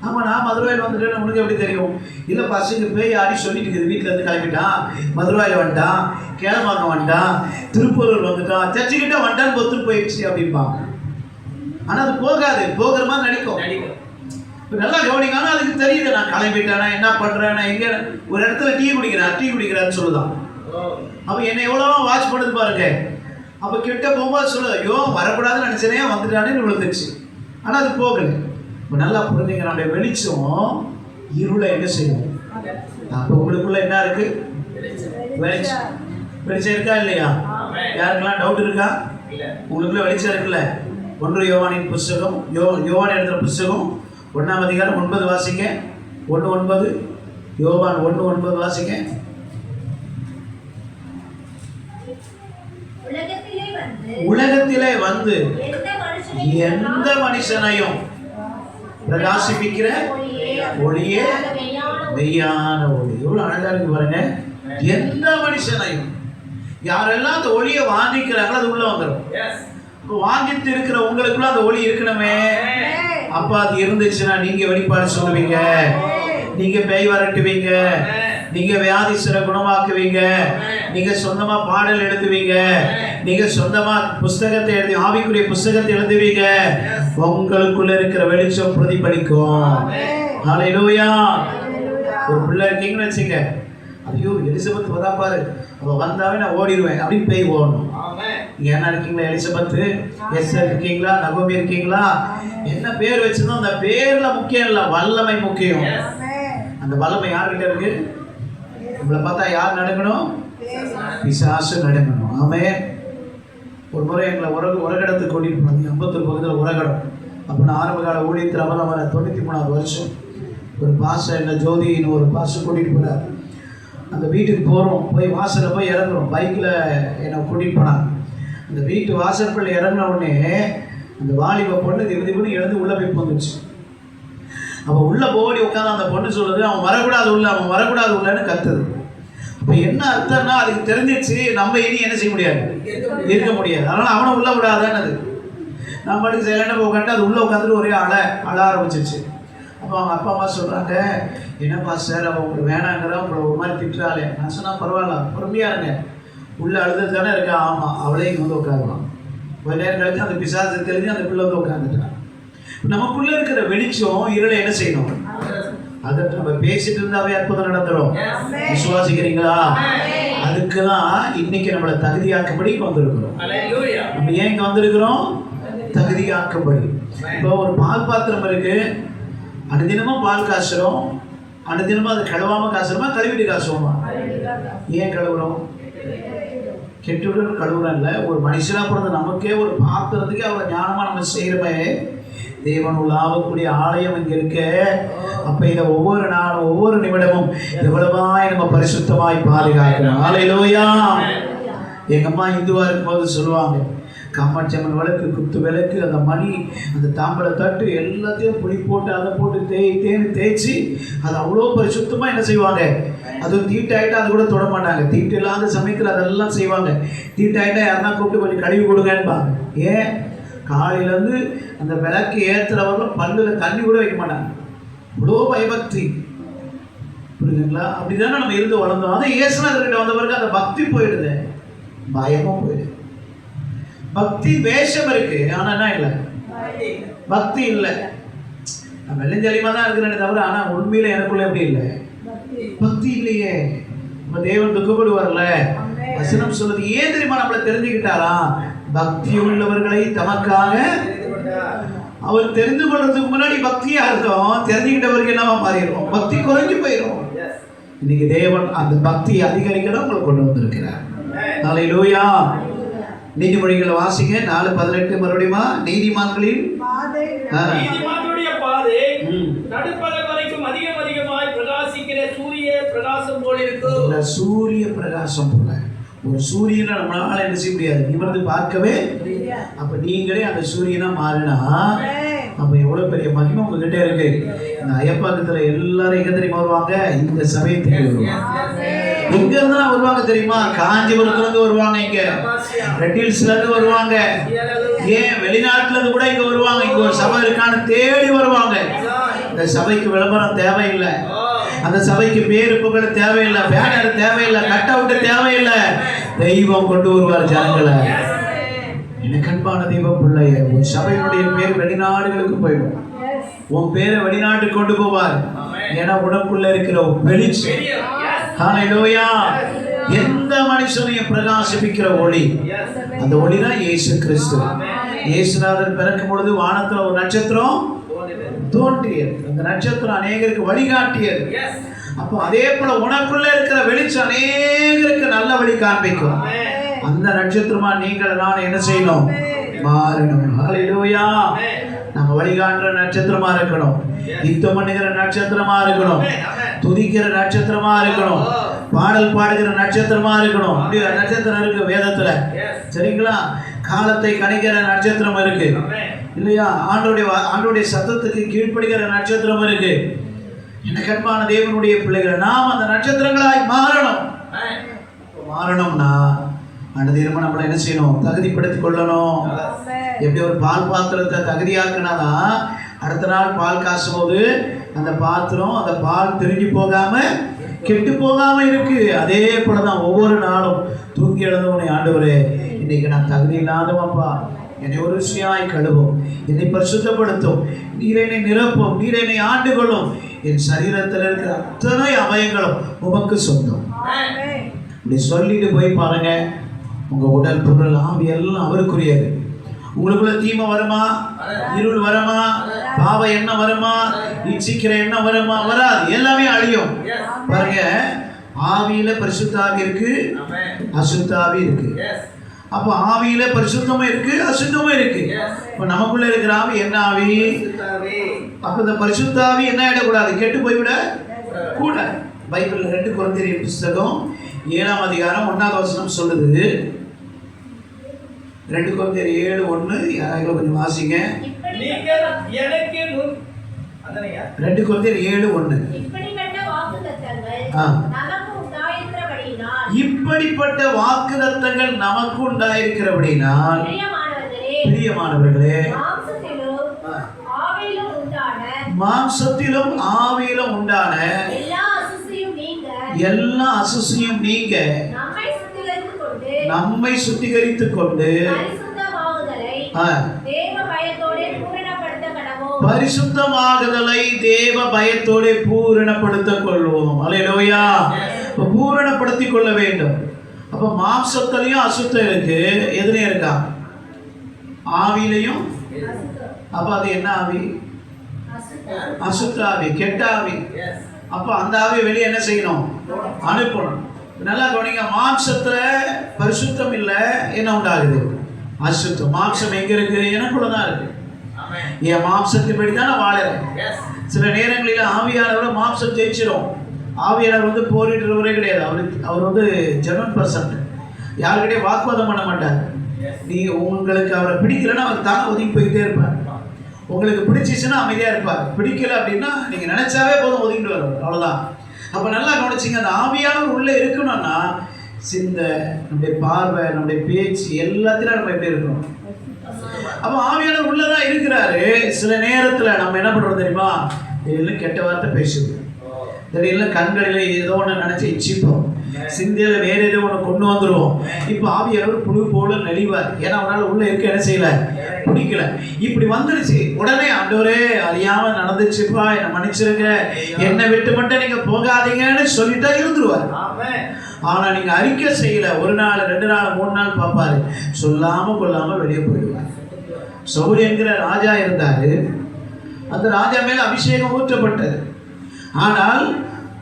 ஆமாம், நான் மதுரவாயில் வந்துட்டேன்னு உனக்கு எப்படி தெரியும்? இல்லை பாஸ்டர், இங்கே போய் ஆடி சொல்லிட்டு இருக்குது, வீட்டிலேருந்து கிளம்பிட்டான், மதுரவாயில் வந்துட்டான், கேளம்பாக்கம் வந்துட்டான், திருப்பூரூர் வந்துட்டான், சர்ச்சுக்கிட்ட வந்துட்டான்னு பொத்துன்னு போயிடுச்சு அப்படிம்பான். ஆனால் அது போகாது, போகிற மாதிரி நடிக்கும். நல்லா கவனிங்க. ஆனால் அதுக்கு தெரியுது நான் கிளம்பிட்டேன், நான் என்ன பண்ணுறேன், நான் எங்கே ஒரு இடத்துல டீ குடிக்கிறேன்னு சொல்லுதான். அப்போ என்னை எவ்வளோ வாட்ச் பண்ணுது பாருங்க. அப்போ கிட்ட போகும்போது சொல்லுது, ஐயோ வரக்கூடாதுன்னு நினச்சனே வந்துட்டானேன்னு விழுந்துச்சு. ஆனால் அது போகலை. இப்போ நல்லா புரிஞ்சுங்க, நம்முடைய வெளிச்சம் இருளை என்ன செய்யும்? அப்போ உங்களுக்குள்ள என்ன இருக்கு? வெளிச்சம் இருக்கா இல்லையா? யாருக்கெல்லாம் டவுட் இருக்கா? உங்களுக்குள்ள வெளிச்சம் இருக்குல்ல? 1 யோவானின் புஸ்தகம், யோவான் எழுதுகிற புஸ்தகம் 1ஆம் அதிகாரம் 9 வாசிக்க. 1:9 யோவான் 1:9 வாசிக்க. உலகத்திலே வந்து எந்த மனுஷனையும் பிரகாசிப்பிக்கிற ஒளியே மெய்யான ஒளி. எவ்வளவு அழகா இருக்கு பாருங்க. எந்த மனுஷனையும், யாரெல்லாம் அந்த ஒளியை வாங்கிக்கிறாங்களோ அது உள்ள வந்துடும். வாங்கிட்டு இருக்கிற உங்களுக்குள்ள அந்த ஒளி இருக்கணுமே. அப்பா அது இருந்துச்சுன்னா நீங்க வெளிப்பாடு சொல்லுவீங்க, நீங்க பேய் வரட்டுவீங்க, நீங்க வியாதிஸ்தரை குணமாக்குவீங்க, நீங்க சொந்தமா பாடல் எழுதுவீங்க, நீங்க சொந்தமா புஸ்தகத்தை எழுதி ஆவிக்குரிய புஸ்தகத்தை எழுதுவீங்க. உங்களுக்குள்ள இருக்கிற வெளிச்சம் பிரதிபலிக்கும். ஹல்லேலூயா. ஒரு பிள்ளை இருக்கீங்கன்னு வச்சுங்க, ஐயோ எலிசபெத் வந்தா பாரு, அவ வந்தாவே நான் ஓடிடுவேன் அப்படின்னு பேய் ஓடணும். ஏன்னா இருக்கீங்களா? எலிசபெத்து, எஸ்தர் இருக்கீங்களா? நகோமி இருக்கீங்களா? என்ன பேர் வச்சிருந்தோம், அந்த பேர்ல முக்கியம் இல்லை, வல்லமை முக்கியம். அந்த வல்லமை யார்கிட்ட இருக்கு? உங்களை பார்த்தா யார் நடக்கணும்? பிசாசு நடக்கணும். ஆமென். ஒரு முறை எங்களை உரகடத்துக்கு கூட்டிட்டு போனாங்க. அம்பத்தூர் பக்கத்தில் உரகடம். அப்போ நான் ஆரம்ப கால ஊழியத்தில் அவன் 93வது வருஷம் ஒரு பாஸ்டர் என்ன ஜோதின்னு ஒரு பாஸ்டர் கூட்டிகிட்டு போனார். அந்த வீட்டுக்கு போகிறோம், போய் வாசலில் போய் இறங்குறோம். பைக்கில் என்னை கூட்டிகிட்டு போனாங்க. அந்த வீட்டு வாசலுக்குள்ள இறங்கின உடனே அந்த வாலிப பொண்ணு திடீர்னு எழுந்து உள்ளே போய் வந்துச்சு. அப்போ உள்ளே போடி உட்காந்து அந்த பொண்ணு சொல்லுது, அவன் வரக்கூடாது உள்ள, அவன் வரக்கூடாது உள்ளன்னு கத்துது. இப்போ என்ன அர்த்தம்னா அதுக்கு தெரிஞ்சிச்சு நம்ம இனி என்ன செய்ய முடியாது, இருக்க முடியாது. அதனால் அவனை உள்ளே விடாதானது. நம்ம பாட்டுக்கு சைலண்டாக உட்காந்து அது உள்ளே உட்காந்துட்டு ஒரே அழ ஆரம்பிச்சிச்சு. அப்போ அவங்க அப்பா அம்மா சொல்கிறாங்க, என்னப்பா சார் அவன் உங்களுக்கு வேணாங்கிற, உங்களை ஒரு மாதிரி திட்டுறாளே. நான் சொன்னால் பரவாயில்ல, பொறுமையாக இருங்க, உள்ளே அழுது தானே இருக்கா. ஆமாம், அவளே இங்கே வந்து உட்காருவான். கொஞ்ச நேரம் கழிச்சு அந்த பிசாசு தெரிஞ்சு அந்த பிள்ளை வந்து உட்காந்துட்டான். நமக்குள்ள இருக்கிற வெளிச்சம் இருளை என்ன செய்யணும்? அதை நம்ம பேசிட்டு இருந்தாவே அற்புதம் நடந்துடும். விசுவாசிக்கிறீங்களா? அதுக்குதான் இன்னைக்கு நம்மளை தகுதியாக்கும்படி இங்க வந்திருக்கிறோம். நம்ம ஏன் இங்க வந்திருக்கிறோம்? தகுதியாக்கும்படி. இப்போ ஒரு பால் பாத்திரம் இருக்கு, அனுதினமும் பால் காசுறோம், அனுதினமும் அதை கழுவாம காசுறோமா கழுவிட்டு காசுவோமா? ஏன் கழுவுறோம்? கெட்டுவிட்டு கழுவுறோம் இல்லை. ஒரு மனுஷனா பிறந்த நமக்கே ஒரு பாத்திரத்துக்கு அவ்வளவு ஞானமா நம்ம செய்யறமே. தேவன் உலாவக்கூடிய ஆலயம் இங்க இருக்க. அப்ப இதை ஒவ்வொரு நாளும் ஒவ்வொரு நிமிடமும் எவ்வளவாய் நம்ம பரிசுத்தமாய் பாதுகாக்கணும். ஹல்லேலூயா. எங்க அம்மா இந்துவா இருக்கும்போது சொல்லுவாங்க, கம்மச்சம்மன் விளக்கு, குத்து விளக்கு, அந்த மணி, அந்த தாம்பளை தட்டு எல்லாத்தையும் புளி போட்டு அதை போட்டு தேய்ச்சி அது அவ்வளோ பரிசுத்தமாக என்ன செய்வாங்க. அதுவும் தீட்டாயிட்டா அது கூட தொட மாட்டாங்க. தீட்டு இல்லாத சமயத்தில் அதெல்லாம் செய்வாங்க. தீட்டாயிட்டா யாருன்னா கூப்பிட்டு கொஞ்சம் கழுவி கொடுங்கன்பாங்க. ஏன்? காலையிலேருந்து அந்த விளக்கு ஏற்றுறவர்களும் பல்லில் தண்ணி கூட வைக்க மாட்டாங்க. இவ்வளோ பயபக்தி. புரியுதுங்களா? அப்படிதானே நம்ம இருந்து வளர்ந்தோம். அதை இயேசுநாதர்கிட்ட வந்த பிறகு அந்த பக்தி போயிடுது, பயமும் போயிடுது. பக்தி வேஷம் இருக்கு, ஆனா என்ன இல்லை, பக்தி இல்லை. நான் வெள்ளஞ்சலியமா தான் இருக்கிறேன்னு தவிர ஆனா உண்மையில எனக்குள்ள எப்படி இல்லை, பக்தி இல்லையே. நம்ம தேவன் துக்கப்படுவார்ல. வசனம் சொல்லுது, ஏன் தெரியுமா? நம்மளை தெரிஞ்சுக்கிட்டாரா? பக்தி உள்ளவர்களை தமக்காக அவர் தெரிந்து கொள்றதுக்கு முன்னாடி பக்தியா இருந்தோம், தெரிஞ்சுக்கிட்டவருக்கு என்னவா மாறிடும், பக்தி குறைஞ்சு போயிடும். இன்னைக்கு தேவன் அந்த பக்தியை அதிகரிக்கதான் உங்களை கொண்டு வந்திருக்கிறார். ஹல்லேலூயா. நீதிமொழிகளை வாசிங்க 4:18 மறுபடியுமா. நீதிமான்களின் பாதை நடுப்பகல் வரைக்கும் அதிகமாய் பிரகாசிக்கிற சூரிய பிரகாசம் போல இருக்கும். சூரிய பிரகாசம் போல. ஒரு சூரியனை நம்மளால என்ன செய்ய முடியாது, நிமிர்ந்து பார்க்கவே. அப்ப நீங்களே அந்த சூரியனா மாறினா அப்ப எவ்வளவு பெரிய மகிமை உங்ககிட்ட இருக்கு. இந்த ஐயப்பாக்கத்துல எல்லாரும் எங்க தெரியுமா வருவாங்க? இந்த சமயத்துக்கு வருவாங்க. எங்க இருந்தா வருவாங்க தெரியுமா? காஞ்சிபுரத்துல இருந்து வருவாங்க, இங்க ரெட் ஹில்ஸ்ல இருந்து வருவாங்க, ஏன் வெளிநாட்டுல இருந்து கூட இங்க வருவாங்க. இங்க ஒரு சபை இருக்கான்னு தேடி வருவாங்க. இந்த சபைக்கு விளம்பரம் தேவையில்லை, அந்த சபைக்கு பேரு புகழ் தேவையில்லை, பேனர் தேவையில்லை, கட் அவுட் தேவையில்லை. தெய்வம் கொண்டு வருவார் ஜனங்களை. எனக்கு அன்பான தெய்வ பிள்ளைய, உன் சபையினுடைய பேர் வெளிநாடுகளுக்கு போயிடும். உன் பேரை வெளிநாட்டுக்கு கொண்டு போவார். ஏன்னா உனக்குள்ள இருக்கிற வெளிச்சம். ஹல்லேலூயா. எந்த மனுஷனையும் பிரகாசிப்பிக்கிற ஒளி, அந்த ஒளி தான் இயேசு கிறிஸ்து. இயேசுநாதர் பிறக்கும் பொழுது வானத்துல ஒரு நட்சத்திரம் தோன்றியது. அந்த நட்சத்திரம் அநேகருக்கு வழிகாட்டியது. அப்போ அதே போல உனக்குள்ள இருக்கிற வெளிச்சம் அநேகருக்கு நல்ல வழி காண்பிக்கும். அந்த நட்சத்திரமா நீங்கள் நான் என்ன செய்யணும்? மாறணும். ஹல்லேலூயா. நம்ம வழிகாட்டுற நட்சத்திரமா இருக்கணும், யுத்தம் பண்ணுகிற நட்சத்திரமா இருக்கணும், துதிக்கிற நட்சத்திரமா இருக்கணும், பாடல் பாடுகிற நட்சத்திரமா இருக்கணும். அப்படி நட்சத்திரம் இருக்கு வேதத்துல, சரிங்களா? காலத்தை கணிக்கிற நட்சத்திரம் இருக்கு இல்லையா? ஆண்டோடைய சத்தத்துக்கு கீழ்ப்படுகிற நட்சத்திரம் இருக்கு. எனக்கு அன்பான தேவனுடைய பிள்ளைகள், நாம் அந்த நட்சத்திரங்களாய் மாறணும். மாறணும்னா அனுதினமும் நம்மளை என்ன செய்யணும்? தகுதிப்படுத்திக் கொள்ளணும். எப்படி ஒரு பால் பாத்திரத்தை தகுதியாக்குனாதான் அடுத்த நாள் பால் காசும் போது அந்த பாத்திரம், அந்த பால் திரும்பி போகாம கெட்டு போகாம இருக்கு. அதே போலதான் ஒவ்வொரு நாளும் தூங்கி எழுந்தவனை, ஆண்டவரே இன்னைக்கு நான் தகுதி இல்லாதவப்பா, என்னை ஒரு விஷயமாய் கழுவும், என்னை பரிசுத்தப்படுத்தும், நீர் என்னை நிரப்பும், நீர் என்னை ஆண்டு கொள்ளும். என் சரீரத்தில் இருக்கிற அத்தனை அவயங்களும் உமக்கு சொந்தம். இப்படி சொல்லிட்டு போய் பாருங்க, உங்க உடல் பொருள் ஆவி எல்லாம் அவருக்குரியது. உங்களுக்குள்ள தீமை வருமா, இருள் வருமா, பாவ எண்ணம் வருமா, இச்சிக்கிற எண்ணம் வருமா? வராது, எல்லாமே அழியும். பாருங்க, ஆவியில பரிசுத்தாவி இருக்கு, அசுத்தாவி இருக்கு. அப்ப ஆவியில பரிசுத்தமும் இருக்கு, அசுத்தமும் இருக்கு. இப்ப நமக்குள்ள இருக்கிற ஆவி என்ன ஆவி? அப்ப இந்த பரிசுத்தாவி என்ன ஆயிடக்கூடாது, கெட்டு போய்விட கூட. பைபிள் 2 கொரிந்தியர் புத்தகம் 7ஆம் அதிகாரம் 1ஆவது வசனம் சொல்லுது. 2 கொரிந்தியர் 7:1 யாராவது கொஞ்சம் வாசிங்க. 2 கொரிந்தியர் 7:1. இப்படிப்பட்ட வாக்குத்தத்தங்கள் நமக்கு உண்டாயிருக்கிறபடினால் பிரியமானவர்களே, மாம்சத்திலும் ஆவியிலும் உண்டான எல்லா அசுசியும் நீங்க நம்மை சுத்திகரித்துக் கொண்டு தேவ பயத்தோடே பூரணப்படுத்த கடவோம். பரிசுத்தமாகுதலை தேவ பயத்தோட பூரணப்படுத்திக் கொள்வோம். அல்லேலூயா. பூரணப்படுத்திக் கொள்ள வேண்டும். அப்ப மாம்சத்திலையும் அசுத்தம் இருக்கு, எதுலயும் இருக்கா? ஆவியிலையும். அப்ப அது என்ன ஆவி? அசுத்த ஆவி, கெட்ட ஆவி. அப்ப அந்த ஆவியை வெளியே என்ன செய்யணும்? அனுப்பணும். நல்லா கவனிங்க. மாம்சத்துல பரிசுத்தம் இல்லை, என்ன உண்டாகுது? அசுத்தம். மாம்சம் எங்க இருக்கு? எனக்குள்ளதான் இருக்கு. என் மாம்சத்தின்படி தான் நான் வாழறேன். சில நேரங்களில் ஆவியானவரை மாம்சம் ஜெயிச்சிடும். ஆவியானவர் வந்து போரிடுறவரே கிடையாது. அவர் வந்து ஜெர்மன் பர்சன். யாருக்கிட்டே வாக்குவாதம் பண்ண மாட்டார். நீங்க உங்களுக்கு அவரை பிடிக்கலன்னா அவர் தானே ஒதுங்கி போயிட்டே இருப்பார். உங்களுக்கு பிடிச்சிச்சுன்னா அமைதியாக இருப்பார். பிடிக்கல அப்படின்னா நீங்கள் நினைச்சாவே போதும் ஒதுங்கிட்டு வருவார். அவ்வளோதான். அப்போ நல்லா கவனிச்சிங்க. அந்த ஆவியானவர் உள்ளே இருக்கணும்னா சிந்தை, நம்முடைய பார்வை, நம்முடைய பேச்சு எல்லாத்திலும் நம்ம எப்படி இருக்கணும்? அப்போ ஆவியானவர் உள்ளதான் இருக்கிறாரு. சில நேரத்தில் நம்ம என்ன பண்ணுறோம் தெரியுமா? திடீர்னு கெட்ட வார்த்தை பேசுவோம், திடீர்னு கண்களில் ஏதோ ஒன்று நினச்சி இச்சிப்போம், சிந்தையில் வேற ஏதோ ஒன்று கொண்டு வந்துடுவோம். இப்போ ஆவியானவர் புழு போல நெளிவார். ஏன்னா அவனால் உள்ள இருக்க என்ன செய்யல, பிடிக்கல. இப்படி வந்துடுச்சு உடனே ஆண்டவரே அறியாம நடந்துச்சுப்பா, என்னை மன்னிச்சிருங்க, என்னை விட்டு மட்டும் நீங்க போகாதீங்கன்னு சொல்லிட்டா இருந்துருவார். ஆனா நீங்க அறிக்கை செய்யல, ஒரு நாள் 2 நாள் 3 நாள் பார்ப்பாரு, சொல்லாம கொள்ளாம வெளியே போயிடுவார். சவுல் என்கிற ராஜா இருந்தாரு. அந்த ராஜா மேல அபிஷேகம் ஊற்றப்பட்டது. ஆனால்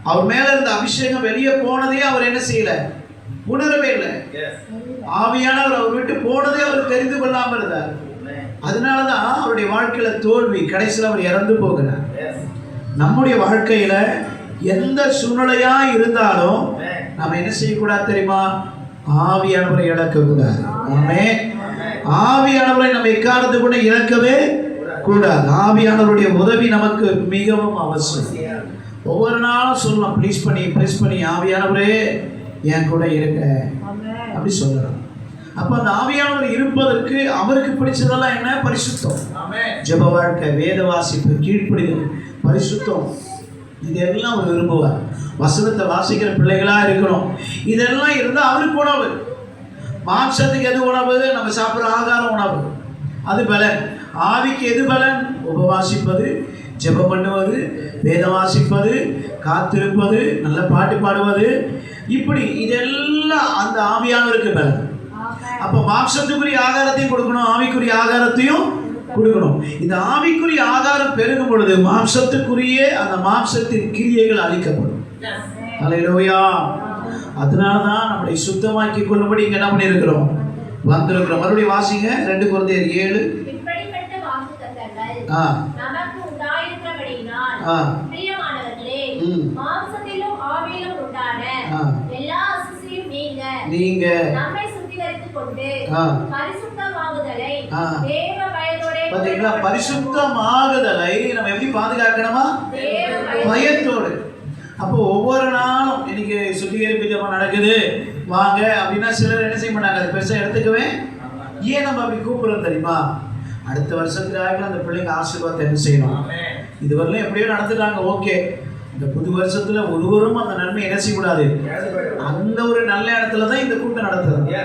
அவர் மேல இருந்த அபிஷேகம் வெளியே போனதே அவர் என்ன செய்யல, உணரவே இல்லை. ஆவியானவர் அவர் விட்டு போனதே அவர் தெரிந்து கொள்ளாமல் இருந்தார். அதனாலதான் அவருடைய வாழ்க்கையில தோல்வி, கடைசியில் அவர் இறந்து போகிறார். நம்முடைய வாழ்க்கையில எந்த சூழ்நிலையா இருந்தாலும் நம்ம என்ன செய்யக்கூடாது தெரியுமா? ஆவியானவரை இழக்கக்கூடாது. ஆவியானவரை நம்ம எக்காரணத்து கூட இழக்கவே கூடாது. ஆவியானவருடைய உதவி நமக்கு மிகவும் அவசியம். ஒவ்வொரு நாளும் சொல்லலாம், ப்ளீஸ் பண்ணி ஆவியானவரே என் கூட இருக்க அப்படி சொல்லலாம். அப்ப அந்த ஆவியானவர் இருப்பதற்கு அவருக்கு பிடிச்சதெல்லாம் என்ன? பரிசுத்தம், ஜெப வாழ்க்கை, வேத வாசிப்பு, கீழ்ப்படிதல், பரிசுத்தம், இதெல்லாம் அவர் விரும்புவார். வசனத்தை வாசிக்கிற பிள்ளைகளா இருக்கணும். இதெல்லாம் இருந்தால் அவருக்கு உணவு. மாம்சத்துக்கு எது உணவு? நம்ம சாப்பிட்ற ஆகாரம் உணவு, அது பலன். ஆவிக்கு எது பலன்? உபவாசிப்பது, ஜெபம் பண்ணுவது, வேதம் வாசிப்பது, காத்திருப்பது, நல்ல பாட்டு பாடுவது, இப்படி இதெல்லாம் அந்த ஆவியானவருக்கு பலன். அப்போ மாம்சத்துக்குரிய ஆகாரத்தையும் கொடுக்கணும், ஆவிக்குரிய ஆகாரத்தையும் கொடுக்கணும். இந்த ஆவிக்குரிய ஆகாரம் பெருகும் பொழுது மாம்சத்துக்குரிய அந்த மாம்சத்தின் கிரியைகள் அழிக்கப்படும். அல்லேலூயா. அதனாலதான் நம்மளை சுத்தமாக்கி கொள்ளும்படி இங்க என்ன பண்ணியிருக்கிறோம், வந்திருக்கிறோம். மறுபடியும் வாசிங்க 2 கொரிந்தியர் 7. இப்படிப்பட்ட வாக்குத்தத்தங்கள் நமக்கு உண்டாயிருக்கிறபடியினால் பிரியமானவர்களே, மாம்சத்திலும் ஆவியிலும் உண்டான எல்லா அசுசியும் நீங்க நம்மை சுத்திகரித்துக் கொண்டு பரிசுத்தமாகுதலை தேவ பயத்தோட. பாத்தீங்களா? பரிசுத்தமாகுதலை நம்ம எப்படி பாதுகாக்கணுமா? பயத்தோடு. அப்போ ஒவ்வொரு நாளும் இன்னைக்கு சுத்திகரிப்பு ஜெபம் நடக்குது வாங்க அப்படின்னா சிலர் என்ன செய்ய மாட்டாங்க, அதை பெருசாக எடுத்துக்கவே. ஏன் நம்ம அப்படி கூப்பிடுறோம் தெரியுமா? அடுத்த வருஷத்துக்காக அந்த பிள்ளைங்க ஆசீர்வாதத்தை என்ன செய்யணும். இதுவரையிலும் எப்படியோ நடந்துட்டாங்க, ஓகே. இந்த புது வருஷத்துல ஒருவரும் அந்த நன்மை என்ன செய்யக்கூடாது. அந்த ஒரு நல்ல இடத்துல தான் இந்த கூட்டம் நடத்துறது.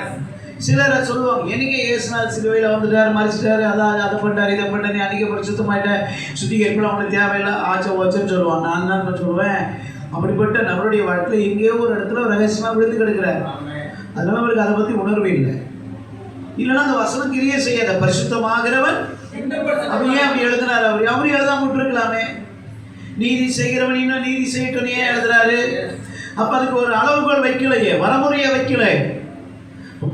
சிலரை சொல்லுவாங்க, என்னைக்கே ஏசுனார் சிலுவையில் வந்துட்டாரு, மறிச்சிட்டாரு, அதை பண்ணார், இதை பண்ண, நீ அன்றைக்கி பரிசுத்தமாயிட்ட, சுத்திகரிப்புலாம் அவனுக்கு தேவையில்லை, ஓச்சன்னு சொல்லுவான். நான் தான் சொல்லுவேன், அப்படிப்பட்ட நம்மளுடைய வாழ்க்கையில் எங்கேயோ ஒரு இடத்துல ரகசியமாக விழுந்து கிடக்கிறார். அதனால அவருக்கு அதை பற்றி உணர்வு இல்லை. இல்லைன்னா அந்த வசனம் கிரியை செய்யாத பரிசுத்தமாகிறவன் அப்படி ஏன் அப்படி எழுதினார்? அவரு எழுதாம விட்டுருக்கலாமே. நீதி செய்கிறவன் இன்னும் நீதி செய்யட்டும் ஏன் எழுதுறாரு? அப்ப அதுக்கு ஒரு அளவுகோல் வைக்கலையே, வரமுறையை வைக்கல.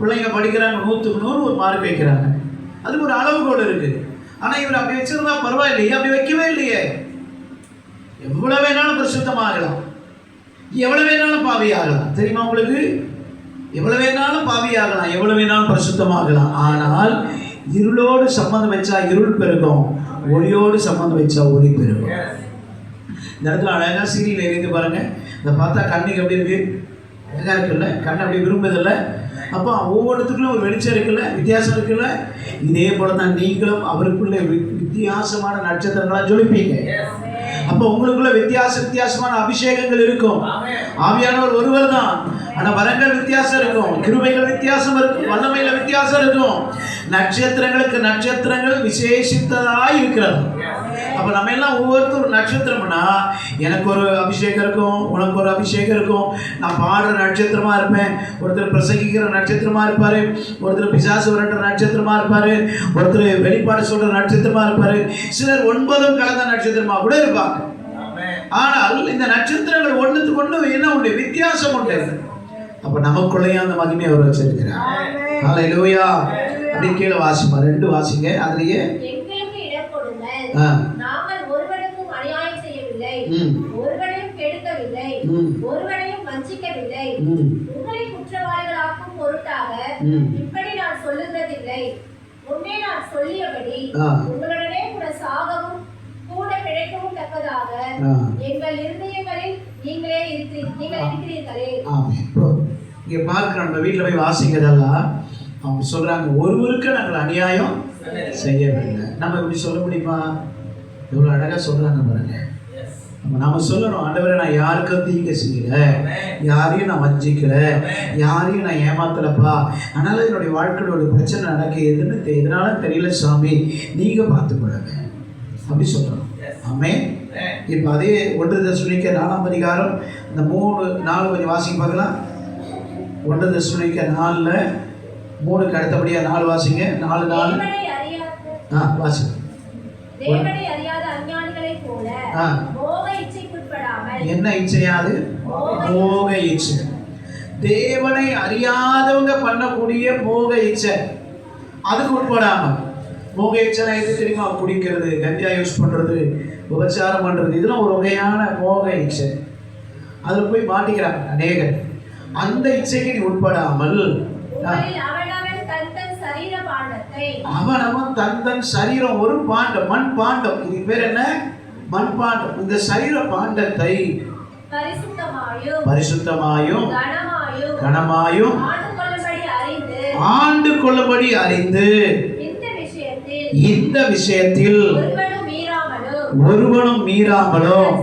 பிள்ளைங்க படிக்கிறாங்க, 100க்கு 100 ஒரு மார்க் வைக்கிறாங்க, அதுக்கு ஒரு அளவுகோல் இருக்கு. ஆனா இவர் அப்படி வச்சிருந்தா பரவாயில்லையே, அப்படி வைக்கவே இல்லையே. எவ்வளவு வேணாலும் பரிசுத்தமாகலாம், எவ்வளவு வேணாலும் பாவியாகலாம். தெரியுமா உங்களுக்கு? எவ்வளவு வேணாலும் பாவியாகலாம், எவ்வளவு வேணாலும் பரிசுத்தமாகலாம். ஆனால் இருளோடு சம்பந்தம் வச்சா இருள் பெருகும், ஒளியோடு சம்பந்தம் வச்சா ஒளி பெருகும். இந்த இடத்துல அழகா சீரியல் எரிந்து பாருங்க. இதை பார்த்தா கண்ணுக்கு எப்படி இருக்கு, அழகா இருக்குல்ல, கண் அப்படி விரும்புதில்லை. அப்போ ஒவ்வொருத்துக்குள்ள ஒரு வெளிச்சம் இருக்குல்ல, வித்தியாசம் இருக்குல்ல. இதே போல தான் நீங்களும் அவருக்குள்ள வித்தியாசமான நட்சத்திரங்களா ஜொலிப்பீங்க. அப்போ உங்களுக்குள்ள வித்தியாசமான அபிஷேகங்கள் இருக்கும். ஆவியானவர் ஒருவர் தான், ஆனா வரங்கள் வித்தியாசம் இருக்கும், கிருபைகள் வித்தியாசம் இருக்கும், வல்லமையில வித்தியாசம் இருக்கும். நட்சத்திரங்களுக்கு நட்சத்திரங்கள் விசேஷித்ததாய் இருக்கிறது. அப்ப நம்ம எல்லாம் ஒவ்வொருத்தரும் நட்சத்திரம்னா, எனக்கு ஒரு அபிஷேகம் இருக்கும், உனக்கு ஒரு அபிஷேகம் இருக்கும். நான் பாடுற நட்சத்திரமா இருப்பேன், ஒருத்தர் பிரசங்கிக்கிற நட்சத்திரமா இருப்பாரு, ஒருத்தர் பிசாசு விரட்டுற நட்சத்திரமா இருப்பாரு, ஒருத்தர் வெளிப்பாடு சொல்ற நட்சத்திரமா இருப்பாரு, சிலர் 9 கலந்த நட்சத்திரமா கூட இருப்பாங்க. ஆனால் இந்த நட்சத்திரங்கள் ஒண்ணுத்துக்கு ஒண்ணு என்ன உண்டு? வித்தியாசம் உண்டு. அப்ப நமக்குள்ளேயும் அந்த மகிமையை அவர் வச்சிருக்கிறார். ஹல்லேலூயா. அப்படி கீழே வாசிமா 2 வாசிங்க. அதுலயே எங்களுக்கு இடம் கொடுங்கள், நாங்கள் ஒருவனுக்கும் அநியாயம் செய்யவில்லை, ஒருவனையும் கெடுக்கவில்லை, ஒருவனையும் வஞ்சிக்கவில்லை, உங்களை குற்றவாளிகளாக்கும் பொருட்டாக இப்படி நான் சொல்லுகிறதில்லை. முன்னே நான் சொல்லியபடி உங்களுடனே கூட சாகவும் கூட பிழைக்கவும் தக்கதாக எங்கள் இருதயங்களில் நீங்களே இருக்கிறீர்களே. இங்க பார்க்கிறோம், நம்ம வீட்டுல போய் வாசிக்கிறதெல்லாம் அவங்க சொல்றாங்க, ஒருவருக்கு நாங்கள் அநியாயம் செய்யவில்லை. நம்ம இப்படி சொல்ல முடியுமா? எவ்வளவு அழகா சொல்றாங்க பாருங்க. நாம சொல்லணும், ஆண்டவரே நான் யாருக்கும் தீங்க செய்யல, யாரையும் நான் வஞ்சிக்கல, யாரையும் நான் ஏமாத்தலப்பா, அதனால என்னுடைய வாழ்க்கையோட ஒரு பிரச்சனை நடக்குதுன்னு எதனால தெரியல சாமி, நீங்க பார்த்துக்கொள்ளுங்க அப்படி சொல்றோம். ஆமென். இப்போ அதே 1 தெசலோனிக்கேயர் 4ஆம் அதிகாரம் இந்த 3-4 கொஞ்சம் வாசிங்க பார்க்கலாம். 1 தெசலோனிக்கேயர் 4ல 3க்கு அடுத்தபடியா 4 வாசிங்க. 4 வாசிங்க. தேவனை அறியாத அஞ்ஞானிகளைப் போல மோக இச்சைக்குட்படாமல். என்ன இச்சையாது? மோக இச்சை. தேவனை அறியாதவங்க பண்ணக்கூடிய மோக இச்சை, அதுக்கு உட்படாமல். மோக இச்சை எது தெரியுமா? குடிக்கிறது, கஞ்சா யூஸ் பண்றது, விபச்சாரம் பண்றது, இதெல்லாம் ஒரு வகையான மோக இச்சை. அதுல போய் மாட்டிக்கிறாங்க அநேகர். அந்த இச்சைக்கு நீ உட்படாமல் அவனவன் தன் சரீரம் ஒரு பாண்டம், மண் பாண்டம், இது பேர் என்ன? மண் பாண்டம். இந்த சரீர பாண்டத்தை பரிசுத்தமாயும் கனமாயும் ஆண்டு கொள்ளும்படி அறிந்து இந்த விஷயத்தில் ஒருவனும் மீறாமலும்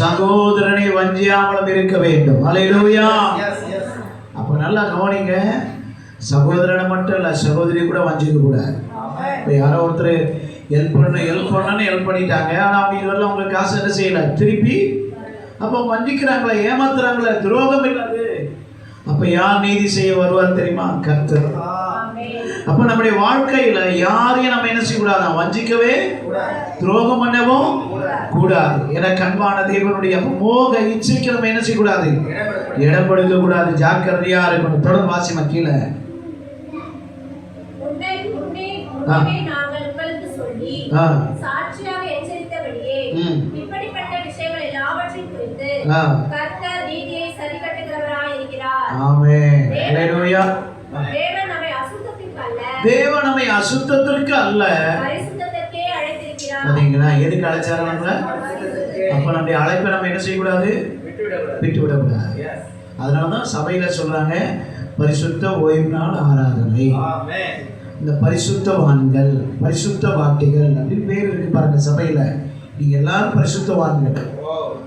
சகோதரனை வஞ்சியாமலும் இருக்க வேண்டும். ஹல்லேலூயா. அப்ப நல்லா கவனிங்க, சகோதரனை மட்டும் இல்ல, சகோதரி கூட வஞ்சிக்க கூடாது. இப்போ யாரோ ஒருத்தர் ஹெல்ப் பண்ணணும்னு ஹெல்ப் பண்ணிட்டாங்க, ஆனா அவங்க இதெல்லாம் உங்களுக்கு காசு என்ன செய்யல திருப்பி, அப்போ வஞ்சிக்கிறாங்களே, ஏமாத்துறாங்களே, துரோகம் இல்லாது. அப்ப யார் நீதி செய்ய வருவார் தெரியுமா? கர்த்தர். அப்ப நம்முடைய வாழ்க்கையில யாரையும் நம்ம என்ன செய்யக்கூடாது? வஞ்சிக்கவே துரோகம் பண்ணவும் கூடாது. எனக்கு அன்பான தேவனுடைய மோக இச்சைக்கு நம்ம என்ன செய்யக்கூடாது? இடம் கொடுக்க கூடாது. ஜாக்கிரதையா இருக்கணும். தொடர்ந்து வாசிமா கீழே. சாட்சியாக எச்சரித்தபடியே இப்படிப்பட்ட விஷயங்கள் எல்லாவற்றையும் குறித்து கர்த்தர் நீதியை சரிகட்டுகிறவராய் இருக்கிறார். ஆமென். ஹல்லேலூயா. தேவன் நம்மை அசுத்தத்திற்கு அல்ல பரிசுத்தத்திற்கே அழைத்திருக்கிறார். பாத்தீங்களா? எதுக்கு அழைச்சாரு நம்மள? அப்ப நம்முடைய அழைப்பை நம்ம என்ன செய்யக்கூடாது? விட்டு விடக்கூடாது. அதனாலதான் சபையில சொல்றாங்க பரிசுத்த ஓய்வு நாள் ஆராதனை. இந்த பரிசுத்தவான்கள், பரிசுத்த வாட்டிகள் அப்படின்னு பேர் இருக்கு பாருங்க சபையில. நீங்க எல்லாரும் பரிசுத்தவான்கள்.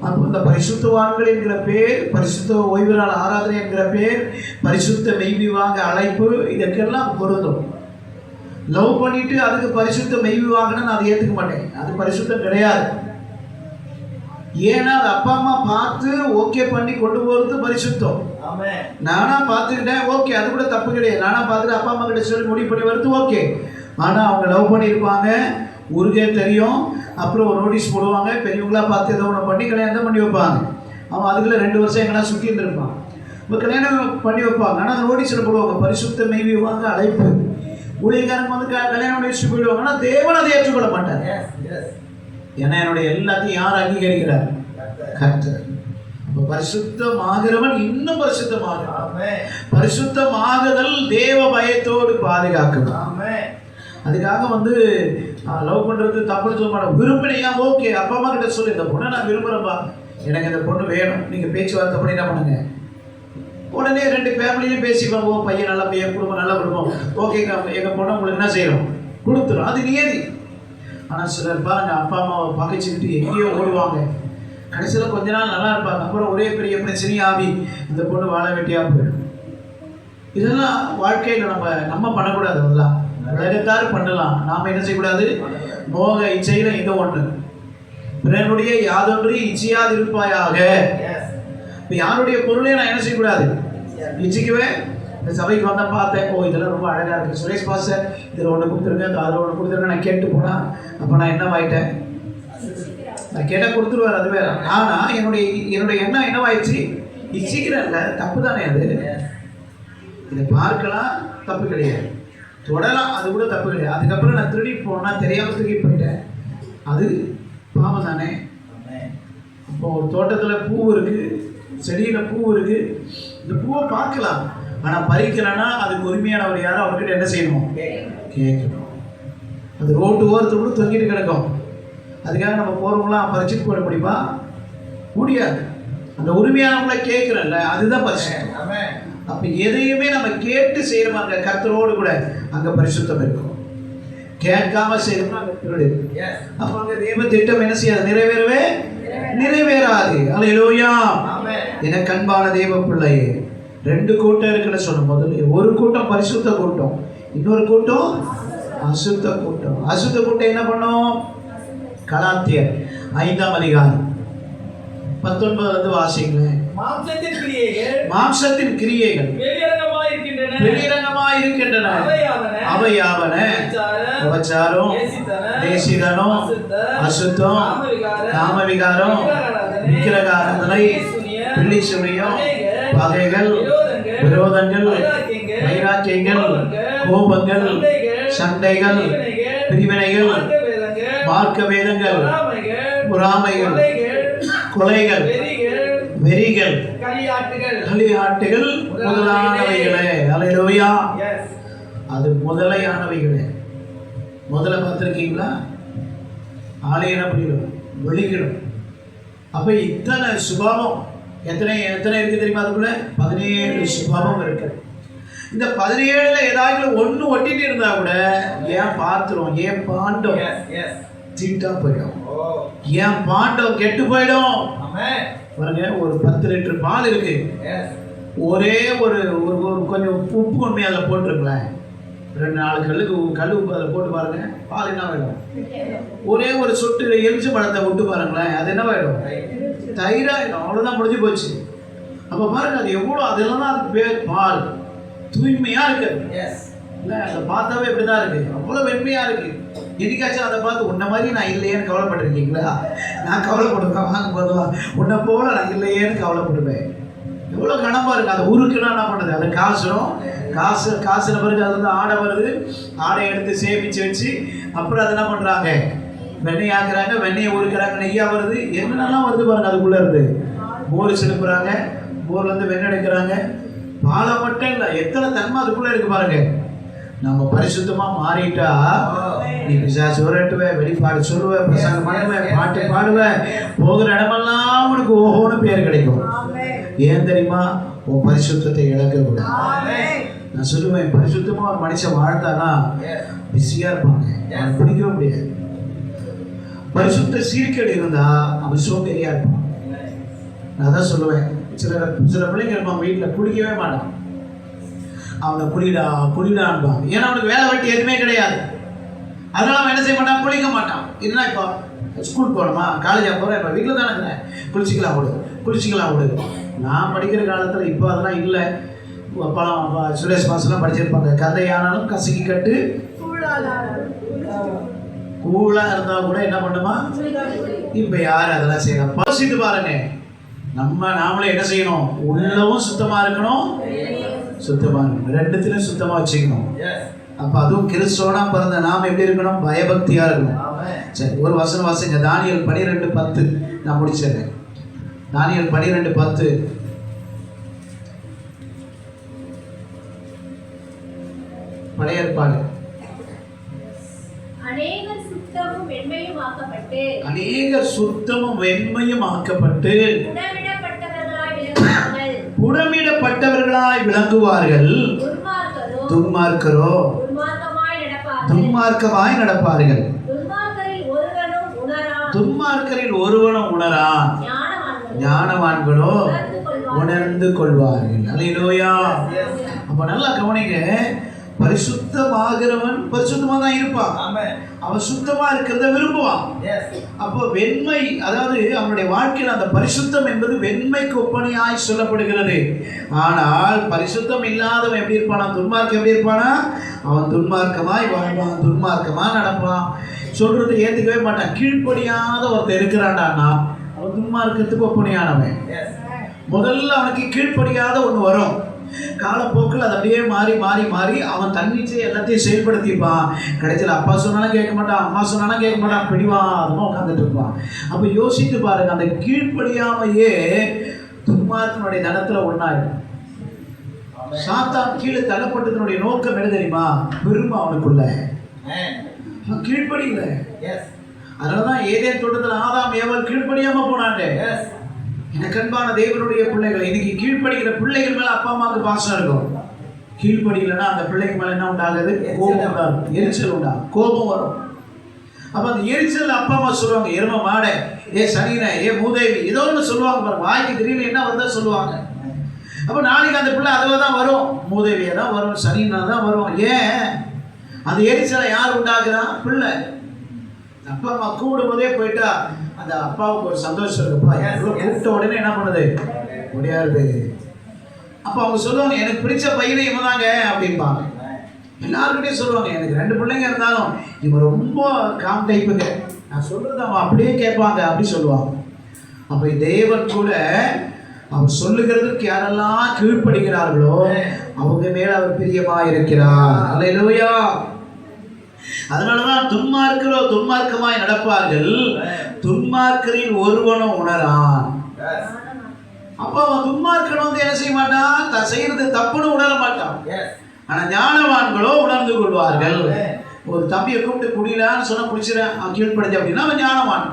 அப்போ இந்த பரிசுத்தவான்கள் என்கிற பேர், பரிசுத்த ஓய்வு நாள் ஆராதனை என்கிற பேர், பரிசுத்த மெய்விவாங்க அழைப்பு, இதற்கெல்லாம் பொருந்தும். லவ் பண்ணிட்டு அதுக்கு பரிசுத்த மெய்விவாங்கன்னு நான் அதை ஏற்றுக்க மாட்டேன். அது பரிசுத்தம் கிடையாது. ஏன்னா அது அப்பா அம்மா பார்த்து ஓகே பண்ணி கொண்டு போகிறது பரிசுத்தம். நானா பார்த்துக்கிட்டேன், ஓகே, அது கூட தப்பு கிடையாது. நானா பார்த்துட்டு அப்பா அம்மா கிட்ட சொல்லி முடிவு பண்ணி வருது, ஓகே. ஆனால் அவங்க லவ் பண்ணியிருப்பாங்க, ஊருக்கே தெரியும், அப்புறம் ஒரு நோட்டீஸ் போடுவாங்க, பெரியவங்களா பார்த்து ஏதோ ஒன்று பண்ணி கல்யாணம் தான் பண்ணி வைப்பாங்க. அவன் அதுக்குள்ள 2 வருஷம் எங்கன்னா சுற்றி இருந்திருப்பான். இப்போ கல்யாணம் பண்ணி வைப்பாங்க. ஆனால் அந்த நோட்டீஸில் போடுவாங்க பரிசுத்த மெய்விவாங்க அழைப்பு. ஊழியக்காரங்க வந்து கல்யாணம் பண்ணி வச்சுட்டு போயிடுவாங்க. ஆனால் தேவன் அதை ஏற்றுக்கொள்ள மாட்டார். ஏன்னா என்னுடைய எல்லாத்தையும் யார் அங்கீகரிக்கிறார்? கர்த்தர். அப்போ பரிசுத்தமாகிறவன் இன்னும் பரிசுத்தமாகிறான். பரிசுத்தமாகுதல் தேவ பயத்தோடு பாதுகாக்கணும். அதுக்காக வந்து லவ் பண்ணுறது தப்புன்னு சொல்ல மாட்டோம். விரும்பினியா ஓகே, அப்பா அம்மா கிட்ட சொல்லி இந்த பொண்ணை நான் விரும்புகிறேன்ப்பா, எனக்கு இந்த பொண்ணு வேணும், நீங்கள் பேச்சுவார்த்தை பண்ணி என்ன பண்ணுங்க. உடனே 2 ஃபேமிலியும் பேசிக்கலாம். ஓ பையன் நல்ல பையன், குடும்பம் நல்ல குடும்பம், ஓகேங்க, எங்கள் பொண்ணை உங்களுக்கு என்ன செய்யணும்? கொடுத்துரும். அது நியதி. ஆனால் சிலர் பாருங்க, அப்பா அம்மாவை பகைச்சிக்கிட்டு எங்கேயோ ஓடுவாங்க. கடைசியில் கொஞ்ச நாள் நல்லா இருப்பாங்க, அப்புறம் ஒரே பெரிய பிரச்சனையாகி இந்த பொண்ணு வாழ வெட்டியாக போயிடும். இதெல்லாம் வாழ்க்கையில் நம்ம பண்ணக்கூடாது. அதெல்லாம் உலகத்தார் பண்ணலாம், நாம் என்ன செய்யக்கூடாது? மோக இச்சையில் இது ஒன்று, பிறனுடைய யாதொன்று இச்சையாது இருப்பாயாக. இப்போ யாருடைய பொருளையும் நான் என்ன செய்யக்கூடாது? இச்சிக்கவே. இந்த சபைக்கு வந்தால் பார்த்தேன், ஓ இதெல்லாம் ரொம்ப அழகாக இருக்குது, சுரேஷ் பாஸ்டர் இதில் ஒன்று கொடுத்துருங்க, அதில் ஒன்று கொடுத்துருங்க, நான் கேட்டு போனால் அப்போ நான் என்னவாயிட்டேன்? நான் கேட்டால் கொடுத்துருவார், அது வேற. ஆனால் என்னுடைய எண்ணம் என்னவாயிடுச்சு? இச்சிக்கிறேன்ல, தப்பு தானே அது. இதை பார்க்கலாம், தப்பு கிடையாது. தொடலாம், அது கூட தப்பு கிடையாது. அதுக்கப்புறம் நான் திருடி போனால் தெரியாமல் தூக்கி போயிட்டேன், அது பாவம் தானே. இப்போ ஒரு தோட்டத்தில் பூ இருக்குது, செடியில் பூ இருக்குது, இந்த பூவை பார்க்கலாம், ஆனால் பறிக்கலைன்னா அதுக்கு உரிமையானவர் யாரும் அவர்கிட்ட என்ன செய்யணும்? கேட்கணும். அது ரோட்டு ஓரத்தில் கூட தொங்கிட்டு கிடக்கும், அதுக்காக நம்ம போகிறவங்களாம் பறிச்சுட்டு போட முடியுமா? முடியாது. அந்த உரிமையானவங்களை கேட்குறேன்ல, அதுதான் பரிசுத்தம். அப்போ எதையுமே நம்ம கேட்டு செய்யறோமாங்க கர்த்தரோடு கூட, அங்கே பரிசுத்தம் இருக்கும். கேட்காம செய்யணும்னா அங்கே திருடு. அப்போ அங்கே தேவ திட்டம் என்ன செய்யாது? நிறைவேறாது. அல்லேலூயா. எனக்கு அன்பான தேவ பிள்ளையே, 2 கூட்டம் இருக்குன்னு சொன்ன. முதல்ல ஒரு கூட்டம் பரிசுத்த கூட்டம், இன்னொரு கூட்டம் அசுத்த கூட்டம். அசுத்த கூட்டம் என்ன பண்ணும்? கலாத்தியர் 5ஆம் அதிகாரம் 19 வாசிங்களேன். மாம்சத்தின் கிரியைகள் வெளிரங்கமாய் இருக்கின்றன. அவையாவன விபச்சாரம், தேசிதனம், அசுத்தம், காமவிகாரம், விக்கிரகாராதனை, பில்லி சுழியம், பகைகள், விரோதங்கள், வைராக்கியங்கள், கோபங்கள், சண்டைகள், பிரிவினைகள், மார்க்க வேதங்கள், பொறாமைகள், கொலைகள், வெறிகள், களியாட்டுகள் முதலானவைகளே. அல்லேலூயா. அது முதலையானவைகளே. முதல்ல பார்த்துருக்கீங்களா? ஆலயம் அப்படிடும் வெளிக்கிடும். அப்போ இத்தனை சுபாவம் எத்தனை இருக்கு தெரியுமா? அதுக்குள்ள 17 சுபாவம் இருக்கு. இந்த 17ல் ஏதாவது ஒன்று ஒட்டிட்டு இருந்தா கூட ஏன் பாத்திரம், ஏன் பாண்டம் தீட்டா போயிடும், ஏன் பாண்டம் கெட்டு போயிடும். பாருங்க, ஒரு 10 லிட்டர் பால் இருக்கு, ஒரே ஒரு கொஞ்சம் உப்பு கொண்டு அதில் போட்டுருங்களேன், 2-4 கல் உப்பு அதில் போட்டு பாருங்க, பால் என்ன ஆகிடும்? ஒரே ஒரு சொட்டு எலுமிச்சை பழத்தை விட்டு பாருங்களேன், அது என்ன ஆகிடும்? தயிராகிடும். அவ்வளோதான், முடிஞ்சு போச்சு. அப்போ பாருங்க, அது எவ்வளோ, அதெல்லாம் தான் அதுக்கு பேர் பால். தூய்மையாக இருக்குது இல்லை? அதை பார்த்தாவே இப்படி தான் இருக்குது, அவ்வளோ வெண்மையாக இருக்குது. என்னைக்காச்சும் அதை பார்த்து உன்ன மாதிரி நான் இல்லையேன்னு கவலைப்பட்டிருக்கீங்களா? நான் கவலைப்படுவேன், வாங்கும் போதுவா உன்னை போல நான் இல்லையேன்னு கவலைப்படுவேன். எவ்வளோ கனமாக இருக்குது. அதை உருக்குன்னா என்ன பண்ணுறது? அது காசுன பிறகு அது வந்து ஆடை வருது, ஆடை எடுத்து சேமித்து வச்சு அப்புறம் அது என்ன பண்ணுறாங்க? வெண்ணெய் ஆக்குறாங்க, வெண்ணெயை உருக்குறாங்க, நெய்யாக வருது, என்னென்னலாம் வருது பாருங்க. அதுக்குள்ளே இருந்து மோர் செலுப்புறாங்க, மோர்லேருந்து வெண்ணெய் எடுக்கிறாங்க. பாலை மட்டும் இல்லை, எத்தனை தன்மை அதுக்குள்ளே இருக்குது பாருங்க. நம்ம பரிசுத்தமாக மாறிட்டா நீ பிசாசு உரட்டுவேன், வெளிப்பாடு சொல்லுவேன், பிரசங்கம் பண்ணுவேன், பாட்டு பாடுவேன், போகிற இடமெல்லாம் உனக்கு ஓஹோன்னு பேர் கிடைக்கும். ஏன் தெரியுமா? உன் பரிசுத்தத்தை இழக்கக்கூடாது. நான் சொல்லுவேன், பரிசுத்தமாக ஒரு மனுஷன் வாழ்ந்தானா பிஸியாக இருப்பாங்க, அவன் பிடிக்கவே முடியாது. பரிசுத்த சீர்கேடு இருந்தால் அவன் சோம்பேறியாக இருப்பான். நான் தான் சொல்லுவேன், சில பிள்ளைங்க இருப்பான் வீட்டில் குடிக்கவே மாட்டான், அவனை குடிடான்பான். ஏன்னா அவனுக்கு வேலை வெட்டி எதுவுமே கிடையாது, அதனால அவன் என்ன செய்ய மாட்டான்? குளிக்க மாட்டான். இதுனா இப்போ ஸ்கூல் போகணுமா, காலேஜாக போகிறேன், இப்போ வீட்டில் தானே இருக்கிறேன், குளிச்சிக்கலாம் விடு. நான் படிக்கிற காலத்தில் இப்போ அதெல்லாம் இல்லை. அப்போலாம் சுரேஷ் பாஸ்லாம் படிச்சிருப்பாங்க, கதையானாலும் கசக்கி கட்டு கூலாக இருந்தால் கூட என்ன பண்ணுமா? இப்போ யார் அதெல்லாம் செய்யணும்? பரிசுத்து பாருங்க. நாமளே என்ன செய்யணும்? உள்ளவும் சுத்தமாக இருக்கணும், சுத்தமாக இருக்கணும், ரெண்டுத்திலும் சுத்தமாக வச்சுக்கணும். அப்போ அதுவும் கிறிஸ்தவனா பிறந்த நாம் எப்படி இருக்கணும்? பயபக்தியாக இருக்கணும். சரி, ஒரு வசனம் வாசிங்க. தானியேல் 12:10 நான் முடிச்சிடுறேன். தானியேல் 12:10. பழைய ஏற்பாடு. அநேகர் சுத்தமும் வெண்மையும் ஆக்கப்பட்டு புடமிடப்பட்டவர்களாய் விளங்குவார்கள். துன்மார்க்கரோ துன்மார்க்கமாய் நடப்பார்கள். துன்மார்க்கரில் ஒருவனும் உணரான், ஞானவான்களோ உணர்ந்து கொள்வார்கள். அல்லேலூயா. அப்ப நல்லா கவனிங்க, பரிசுத்தமாகிறவன் பரிசுத்தமா தான் இருப்பான். அவன் சுத்தமா இருக்கிறத விரும்புவான். அப்போ வெண்மை, அதாவது அவனுடைய வாழ்க்கையில் அந்த பரிசுத்தம் என்பது வெண்மைக்கு ஒப்பனையாய் சொல்லப்படுகிறது. ஆனால் பரிசுத்தம் இல்லாதவன் எப்படி இருப்பானா? துன்மார்க்கம் எப்படி இருப்பானா? அவன் துன்மார்க்கமாய் வாழ்வான், துன்மார்க்கமா நடப்பான், சொல்றதை ஏத்துக்கவே மாட்டான். கீழ்ப்படியாத ஒருத்தர் இருக்கிறான்டான்னா அவன் துன்மார்க்கத்துக்கு ஒப்பனையானவன். முதல்ல அவனுக்கு கீழ்ப்படியாத ஒன்று வரும். காலப்போக்கில் அது அப்படியே மாறி மாறி மாறி அவன் தன்னிச்சை எல்லாத்தையும் செயல்படுத்திப்பான். கடைசியில் அப்பா சொன்னாலும் கேட்க மாட்டான், அம்மா சொன்னாலும் கேட்க மாட்டான், பிடிவாதமாக உட்காந்துட்டு இருப்பான். அப்போ யோசித்து பாருங்க, அந்த கீழ்ப்படியாமையே துன்மார்க்கனுடைய தனத்தில் ஒன்றாயிடும். சாத்தான் கீழே தள்ளப்பட்டதனுடைய நோக்கம் என்ன தெரியுமா? பெருமை அவனுக்குள்ள. அவன் கீழ்ப்படியில. அதனாலதான் ஏதேன் தோட்டத்தில் ஆதாம் ஏவாள் கீழ்ப்படியாம போனாங்க. எனக்கு அன்பான தேவனுடைய பிள்ளைகள், இன்னைக்கு கீழ்ப்படுகிற பிள்ளைகள் மேல அப்பா அம்மாவுக்கு பாசம் இருக்கும். கீழ்ப்படிக்கலைன்னா அந்த பிள்ளைங்க மேல என்ன உண்டாகுது? கோபம் உண்டாகும், எரிச்சல் உண்டாகும், கோபம் வரும். அப்ப அந்த எரிச்சல் அப்பா அம்மா சொல்லுவாங்க, எரும மாட, ஏ சனின, ஏ மூதேவி, ஏதோ ஒன்று சொல்லுவாங்க பாருங்க. வாய்க்கு திடீர்னு என்ன வந்தா சொல்லுவாங்க. அப்ப நாளைக்கு அந்த பிள்ளை அதுவாக தான் வரும், மூதேவியா தான் வரும், சனினா தான் வரும். ஏன் அந்த எரிச்சலை யார் உண்டாக்குறான்? பிள்ளை. அப்பா அம்மா கூடும் போதே போயிட்டா அந்த அப்பாவுக்கு ஒரு சந்தோஷம் இருக்குப்பா. கூப்பிட்ட உடனே என்ன பண்ணுது? முடியாது. அப்போ அவங்க சொல்லுவாங்க, எனக்கு பிடிச்ச பையனை இவன் தாங்க அப்படின்பாங்க. எல்லாருக்கிட்டையும் சொல்லுவாங்க, எனக்கு 2 பிள்ளைங்க இருந்தாலும் இவன் ரொம்ப காம் டைப்புங்க, நான் சொல்றது அவன் அப்படியே கேட்பாங்க அப்படி சொல்லுவாங்க. அப்போ தேவன் கூட அவர் சொல்லுகிறதுக்கு யாரெல்லாம் கீழ்ப்படுகிறார்களோ அவங்க மேல அவர் பிரியமா இருக்கிறார். அல்லேலூயா. அதனாலதான் துன்மார்க்கமாய் நடப்பார்கள், துன்மார்க்கரில் ஒருவனும் உணரான். அப்ப அவன் துன்மார்க்கன் வந்து என்ன செய்ய மாட்டான்? தான் செய்யறது தப்புன்னு உணர மாட்டான். ஆனா ஞானவான்களோ உணர்ந்து கொள்வார்கள். ஒரு தம்பியை கூப்பிட்டு குடிலான்னு சொன்னா குடிச்சிடறேன், அவன் கீழ்ப்படுது அப்படின்னா அவன் ஞானவான்.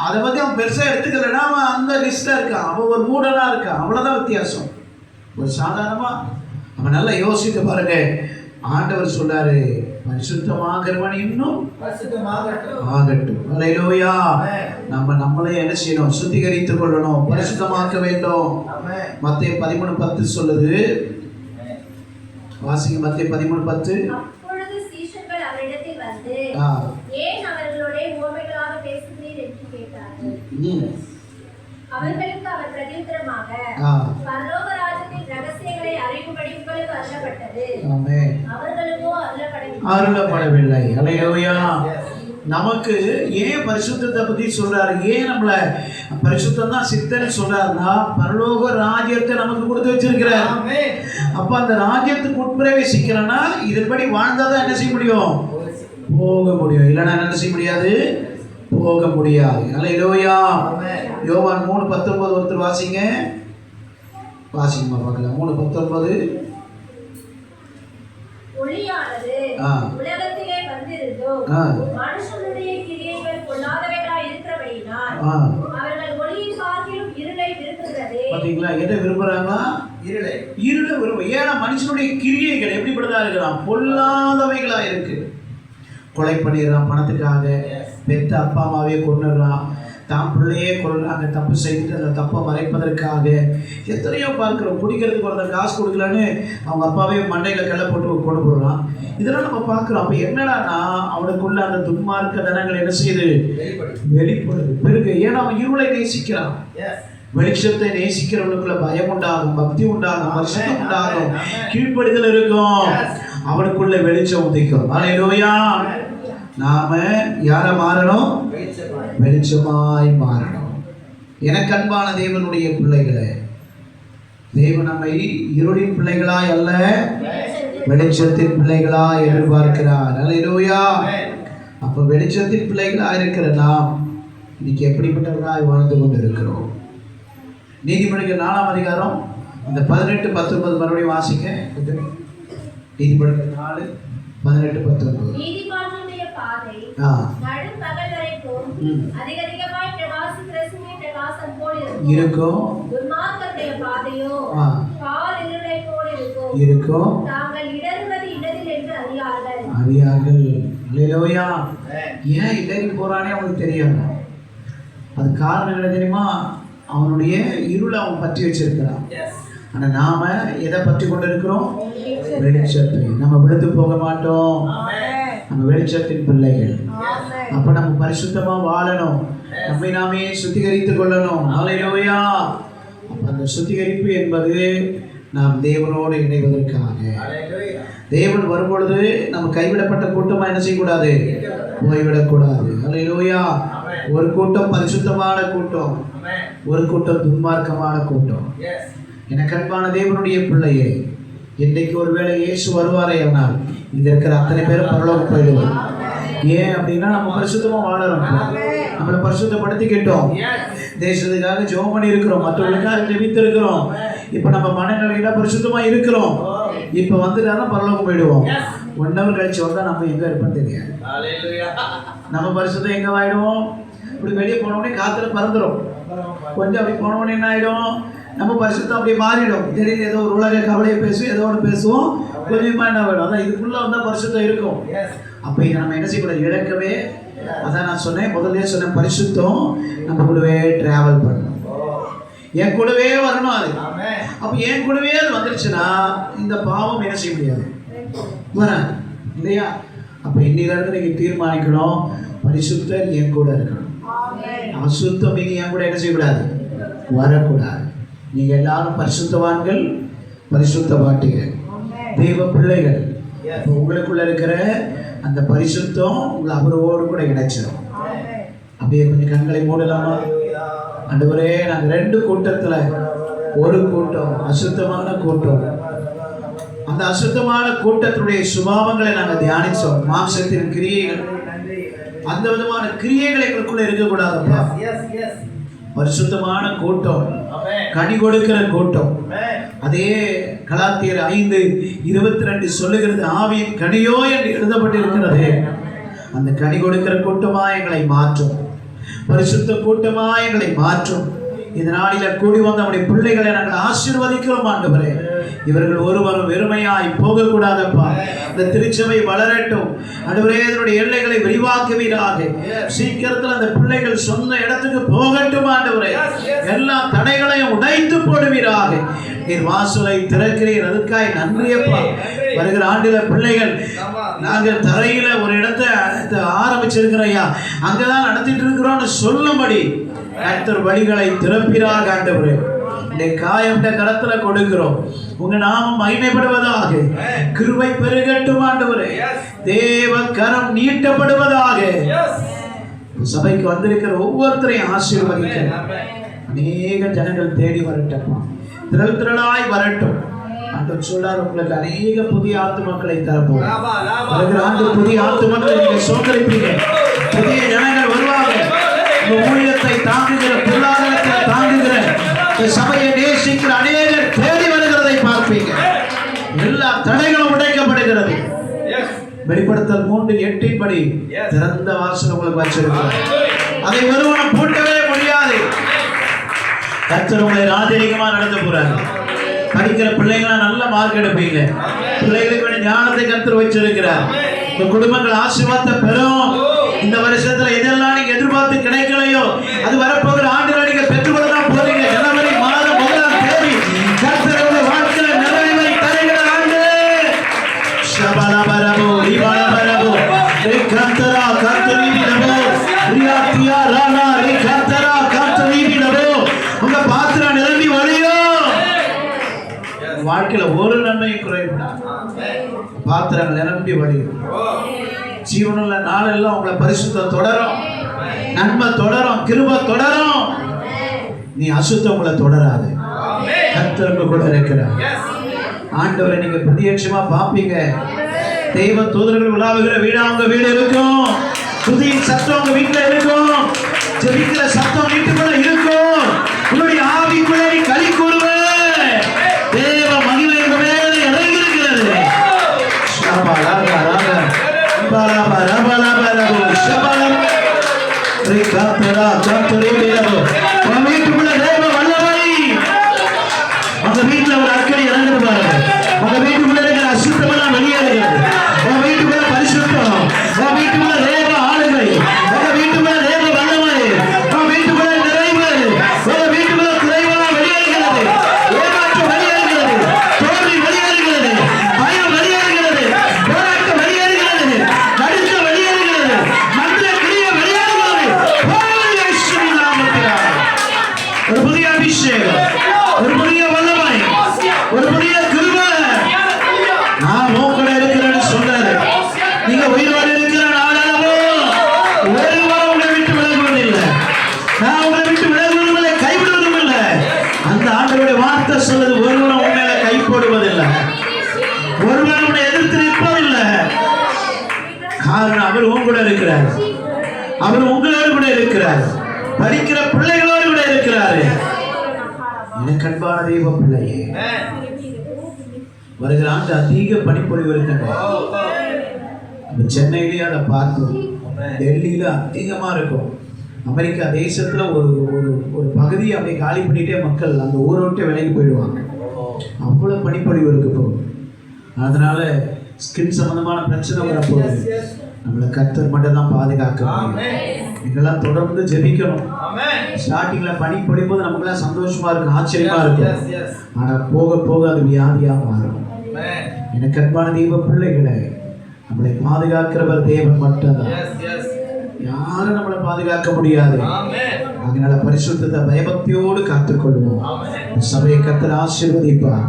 அதை பத்தி அவன் பெருசா எடுத்துக்கலன்னா அவன் அந்த லிஸ்ட்ல இருக்கான், அவன் ஒரு மூடனா இருக்கான். அவ்வளவுதான் வித்தியாசம். ஒரு சாதாரணமா அவன் நல்லா யோசித்து பாருங்க. ஆண்டவர் சொல்றாரு, பரிசுத்தமாகிறவன் இன்னும் ஆகட்டும். அல்லேலூயா. நம்மளே என்ன செய்யணும்? சுத்திகரித்துக் கொள்ளணும், பரிசுத்தமாக்க வேண்டும். மத்தேயு 13:10 சொல்லுது. வாசிங்க மத்தேயு 13:10. அப்பொழுது சீஷர்கள் அவரிடத்தில் வந்து, ஏன் அவர்களோட உவமைகளாக பேசுகிறீர் என்று கேட்டார்கள். அவர்களுக்கு அவர் பிரதியுத்தரமாக, பரலோக ராஜ்யத்தின் ரகசியங்களை அறியும்படி உங்களுக்கு அருளப்பட்டது, அவர்களுக்கோ அருளப்படவில்லை. அல்லேலூயா. நமக்கு ஏன் பரிசுத்தத்தை பத்தி சொல்றாரு? ஏன் நம்மள பரிசுத்தம் தான் சித்தன்னு சொல்றாருன்னா, பரலோக ராஜ்யத்தை நமக்கு கொடுத்து வச்சிருக்கிறார். அப்ப அந்த ராஜ்யத்துக்கு உட்பிரவேசிக்கிறனா இதன்படி வாழ்ந்தாதான் என்ன செய்ய முடியும்? போக முடியும். இல்லைன்னா என்ன செய்ய முடியாது? போக முடியாது. அல்லேலூயா. யோவான் 3:19 ஒருத்தர் வாசிங்க. வாசிங்கம்மா பார்க்கலாம். 3:19. ஒளியானது உலகத்திலே வந்திருந்தோம், மனுஷனுடைய கிரியைகள் பொல்லாதவைகளாய் இருக்கிறபடியினால் அவர்கள் ஒளியின் பார்க்கிலும் இருளை விரும்புகிறதே. பாத்தீங்களா? எதை விரும்புறாங்களா? இருளை விரும்ப. ஏன்னா மனுஷனுடைய கிரியைகள் எப்படிப்பட்டதா இருக்கிறான்? பொல்லாதவைகளா இருக்கு. கொலை பண்ணிடுறான் பணத்துக்காக, பெத்த அப்பா அம்மாவே கொண்டுடுறான், தான் பிள்ளையே கொள்றாங்க, தப்பு செய்துட்டு அந்த தப்பை மறைப்பதற்காக. எத்தனையோ பார்க்குறோம். குடிக்கிறதுக்கு ஒரு காசு கொடுக்கலன்னு அவங்க அப்பாவே மண்டையில் கல்லை போட்டு கொண்டு போடுறான். இதெல்லாம் நம்ம பார்க்குறோம். அப்போ என்னடான்னா அவனுக்குள்ள அந்த துன்மார்க்க தனங்கள் என்ன செய்யுது? வெளிப்படுது, பெருகு. ஏன்னா அவன் இருளை நேசிக்கிறான். வெளிச்சத்தை நேசிக்கிறவனுக்குள்ள பயம் உண்டாகும், பக்தி உண்டாகும், பரிசுத்தம் உண்டாகும், கீழ்ப்படிதல் இருக்கும், அவனுக்குள்ள வெளிச்சம் உதிக்கும். அல்லேலூயா. நாம யார மாறணும்? வெளிச்சமாய் மாறணும். எனக்கு அன்பான தேவனுடைய பிள்ளைகளே, தேவன் நம்மை இருளின் பிள்ளைகளாய் அல்ல, வெளிச்சத்தின் பிள்ளைகளாய் எதிர்பார்க்கிறார். அல்லேலூயா. அப்ப வெளிச்சத்தின் பிள்ளைகளாய் இருக்கிற நாம் இன்னைக்கு எப்படிப்பட்டவர்களாய் வாழ்ந்து கொண்டு இருக்கிறோம்? நீதிமொழிகள் 4ஆம் அதிகாரம் அந்த 18-19 மறுபடியும் வாசிக்க. நீதிமொழிகள் 4:18-19. நீதிமானுடைய பாதை நடுப்பகல் வரைக்கும் அதிகமாய் பிரகாசிக்கிற சூரிய பிரகாசம் போல் இருக்கும். துன்மார்க்கருடைய பாதையோ கார் இருளை போல் இருக்கும். தாங்கள் இடறுவது இடரில் என்று அறியார்கள். அல்லேலூயா. ஏன் இடறி போறானே அவங்களுக்கு தெரியாது. அது காரணம் என்ன தெரியுமா? அவனுடைய இருளை அவன் பற்றி வச்சிருக்கிறான். ஆனா நாம எதை பற்றி கொண்டிருக்கிறோம்? வெளிச்சத்தை. நம்ம விழுந்து போக மாட்டோம். நம்ம வெளிச்சத்தின் பிள்ளைகள். அப்ப நம்ம பரிசுத்தமா வாழணும், நம்மை நாமே சுத்திகரித்துக் கொள்ளணும். ஹல்லேலூயா. அப்ப அந்த சுத்திகரிப்பு என்பது நாம் தேவனோடு இணைவதற்காக. தேவன் வரும்பொழுது நம்ம கைவிடப்பட்ட கூட்டமா என்ன செய்யக்கூடாது? போய்விடக்கூடாது. ஹல்லேலூயா. ஒரு கூட்டம் பரிசுத்தமான கூட்டம், ஒரு கூட்டம் துன்மார்க்கமான கூட்டம். எனக்கு அன்பான தேவனுடைய பிள்ளையே, இன்றைக்கு ஒருவேளை இயேசு வருவாரே ஆனால் இங்க இருக்கிற அத்தனை பேரும் பரலோகம் போயிடுவோம். ஏன் அப்படின்னா நம்ம பரிசுத்தமா வாழறோம், நம்மளை பரிசுத்தப்படுத்திக்கிட்டோம், தேசத்துக்காக ஜெபம் பண்ணி இருக்கிறோம், மற்றவர்களுக்காக ஜெபித்து இருக்கிறோம். இப்ப நம்ம மனநிலையில பரிசுத்தமா இருக்கிறோம். இப்ப வந்துட்டாலும் பரலோகம் போயிடுவோம். 1 hour கழிச்சு வந்தா நம்ம எங்க இருப்போம் தெரியாது. நம்ம பரிசுத்தம் எங்க ஆயிடுவோம்? இப்படி வெளியே போனோடனே காத்துல பறந்துடும். கொஞ்சம் அப்படி போனோடனே என்ன ஆயிடும்? நம்ம பரிசுத்தம் அப்படியே மாறிடும். திடீர்னு ஏதோ ஒரு உலக கவலையை பேசுவோம், ஏதோ ஒன்று பேசுவோம், கொஞ்சமா என்ன வேணும்? அதான் இதுக்குள்ள வந்தா பரிசுத்தம் இருக்கும். அப்ப இதை நம்ம என்ன செய்யக்கூடாது? இழக்கவே. அதான் நான் சொன்னேன், முதல்ல சொன்னேன், பரிசுத்தம் நம்ம கூடவே டிராவல் பண்ணணும், என் கூடவே வரணும். அது அப்ப என் கூடவே அது வந்துருச்சுன்னா இந்த பாவம் என்ன செய்ய முடியாது, வர இல்லையா? அப்ப இன்னிலிருந்து நீங்க தீர்மானிக்கணும், பரிசுத்தம் என் கூட இருக்கணும், அசுத்தம் நீங்க என் கூட என்ன செய்யக்கூடாது, வரக்கூடாது. நீங்க எல்லாரும் பரிசுத்தவான்கள், பரிசுத்தவாட்டிகள், தெய்வ பிள்ளைகள். உங்களுக்குள்ள இருக்கிற அந்த பரிசுத்தம் உங்களை அவரோடு கூட இணைச்சிடும். அப்படியே கொஞ்சம் கண்களை மூடலாமா? ஆண்டவரே, நாங்க 2 கூட்டத்துல ஒரு கூட்டம் அசுத்தமான கூட்டம், அந்த அசுத்தமான கூட்டத்துடைய சுபாவங்களை நாங்கள் தியானிச்சோம். மாம்சத்தின் கிரியைகள், அந்த விதமான கிரியைகள் எங்களுக்குள்ள இருக்கக்கூடாதுப்பா. பரிசுத்தமான கூட்டம், கனி கொடுக்கிற கூட்டம். அதே கலாத்தியர் 5:22 சொல்லுகிறது, ஆவியின் கனியோ என்று எழுதப்பட்டிருக்கிறது. அந்த கனி கொடுக்கிற கூட்டமா எங்களை மாற்றும், பரிசுத்த கூட்டமா எங்களை மாற்றும். இந்த நாளில கூடி வந்த நம்முடைய பிள்ளைகளை நாங்கள் ஆசீர்வதிக்கிறோம். ஆண்டவரே, இவர்கள் ஒருவரும் வெறுமையாய் போகக்கூடாதப்பா. இந்த திருச்சபை வளரட்டும் ஆண்டவரே, இதனுடைய எல்லைகளை விரிவாக்குவீராக. சீக்கிரத்தில் அந்த பிள்ளைகள் சொந்த இடத்துக்கு போகட்டும் ஆண்டவரே. எல்லா தடைகளையும் உடைத்து போடுவீராக. நீர் வாசலை திறக்கிறீர், அதுக்காய் நன்றியப்பா. வருகிற ஆண்டில பிள்ளைகள் நாங்கள் தரையில ஒரு இடத்தை ஆரம்பிச்சிருக்கிறோம் ஐயா, அங்கதான் நடத்திட்டு இருக்கிறோம்னு சொல்லும்படி கர்த்தர் வழிகளை திறப்பிறாக. ஆண்டவரே, இந்த காயம்ட கரத்துல கொடுக்கிறோம், உங்க நாமம் மகிமைப்படுவதாக, கிருபை பெருகட்டும் ஆண்டவரே, தேவ கரம் நீட்டப்படுவதாக. சபைக்கு வந்திருக்கிற ஒவ்வொருத்தரையும் ஆசீர்வதிக்க அநேக ஜனங்கள் தேடி வரட்டும், திரள் திரளாய் வரட்டும். ஆண்டவர் சொல்றார், உங்களுக்கு அநேக புதிய ஆத்துமக்களை தரப்போம். வருகிற ஆண்டு புதிய ஆத்துமக்களை நீங்க சோதரிப்பீங்க, புதிய ஜனங்கள் வருவாங்க. ஊழியத்தை தாங்குகிற, பொருளாதாரத்தை தாங்குகிற, சபையை நேசிக்கிற அநேகர் தேடி வருகிறதை பார்ப்பீங்க. எல்லா தடைகளும் உடைக்கப்படுகிறது. வெளிப்படுத்தல் 3:8 படி திறந்த வாசல் உங்களுக்கு வச்சிருக்கிறார், அதை ஒருவனும் பூட்டவே முடியாது. கர்த்தர் உங்களை ராஜரீகமா நடத்த போறாரு. படிக்கிற பிள்ளைங்களா நல்ல மார்க் எடுப்பீங்க. பிள்ளைகளுக்கு வேண்டிய ஞானத்தை கர்த்தர் வச்சிருக்கிறார். உங்க குடும்பங்கள் ஆசீர்வாதத்தை பெறும். இந்த வருஷத்துல எதெல்லாம் நீங்க எதிர்பார்த்து கிடைக்கலையோ அது வரப்போகிற ஆண்டுகளை நீங்க பெற்றுக்கொள்ளதான் போறீங்க. ஜனவரி மாதம் 1ஆம் தேதி கர்த்தர் உங்க வாழ்க்கையில நிறைவை தருகிற ஆண்டு. ஷபலபரபோ ரிபலபரபோ ரேகந்தரா கர்த்தரிபிலபோ ரியாத்தியா ரானா ரேகந்தரா கர்த்தரிபிலபோ. உங்க பாத்திரம் நிரம்பி வழியும். வாழ்க்கையில ஒரு நன்மையும் குறைவிடாது. பாத்திரங்கள் நிரம்பி வழியும். ஜீவனுள்ள நாளெல்லாம் உங்களை பரிசுத்தம் தொடரும், நன்மை தொடரும், கிருபை தொடரும். நீ அசுத்தம் உங்களை தொடராது. கர்த்தர் கூட இருக்கிறார். ஆண்டவரை நீங்க பிரத்யட்சமா பாப்பீங்க. தெய்வ தூதர்கள் உலாவுகிற வீடா உங்க வீடு இருக்கும். துதியின் சத்தம் உங்க வீட்டுல இருக்கும். ஜெபிக்கிற சத்தம் வீட்டுக்குள்ள இருக்கும். உங்களுடைய ஆவிக்குள்ள நீ களி கூறுவ. தேவ மகிமை உங்க மேல இறங்கி இருக்கிறது. வீட்டுக்குள்ள தேவ வல்லமை. உங்க வீட்டுல ஒரு அக்கறை இறங்குது பாருங்க. உங்க வீட்டுக்குள்ள இருக்கிற அசுத்தமெல்லாம் வெளியேறுகிறது. உங்க வீட்டுக்குள்ள பரிசுத்தம், உங்க வீட்டுக்குள்ள தேவ ஆளுகை, உங்க வீட்டுக்குள்ள தேவ வல்லமை, உங்க வீட்டுக்குள்ள நிறைவு, உங்க வீட்டுக்குள்ள அவர் உன் கூட இருக்கிறார். அவர் உங்களோடு கூட இருக்கிறார். படிக்கிற பிள்ளைகளோடு கூட இருக்கிறாரு. எனக்கு அன்பான தெய்வ பிள்ளையே, வருகிற ஆண்டு அதிக பனிப்பொழிவு இருக்கின்ற சென்னையிலேயே அதை பார்த்தோம். டெல்லியில அதிகமா இருக்கும். அமெரிக்கா தேசத்துல ஒரு ஒரு ஒரு பகுதியை அப்படியே காலி பண்ணிட்டே மக்கள் அந்த ஊரை விட்டு விலகி போயிடுவாங்க. அவ்வளவு பனிப்பொழிவு இருக்கு போகும். அதனால ஸ்கின் சம்பந்தமான பிரச்சனை வரப்போகுது. நம்மளை கர்த்தர் மட்டும் தான் பாதுகாக்கணும். இதெல்லாம் தொடர்ந்து ஜெபிக்கணும். ஸ்டார்டிங்ல பனி பொழியும்போது நமக்குலாம் சந்தோஷமா இருக்கும், ஆச்சரியமா இருக்கும். ஆனா போக போக அது வியாதியா மாறும். எனக்கு அன்பான தெய்வ பிள்ளைகளை, நம்மளை பாதுகாக்கிறவர் தேவன் மட்டும்தான். யாரும் நம்மளை பாதுகாக்க முடியாது. அதனால பரிசுத்தத்தை பயபக்தியோடு காத்துக்கொள்வோம். சபையை கர்த்தர் ஆசீர்வதிப்பார்.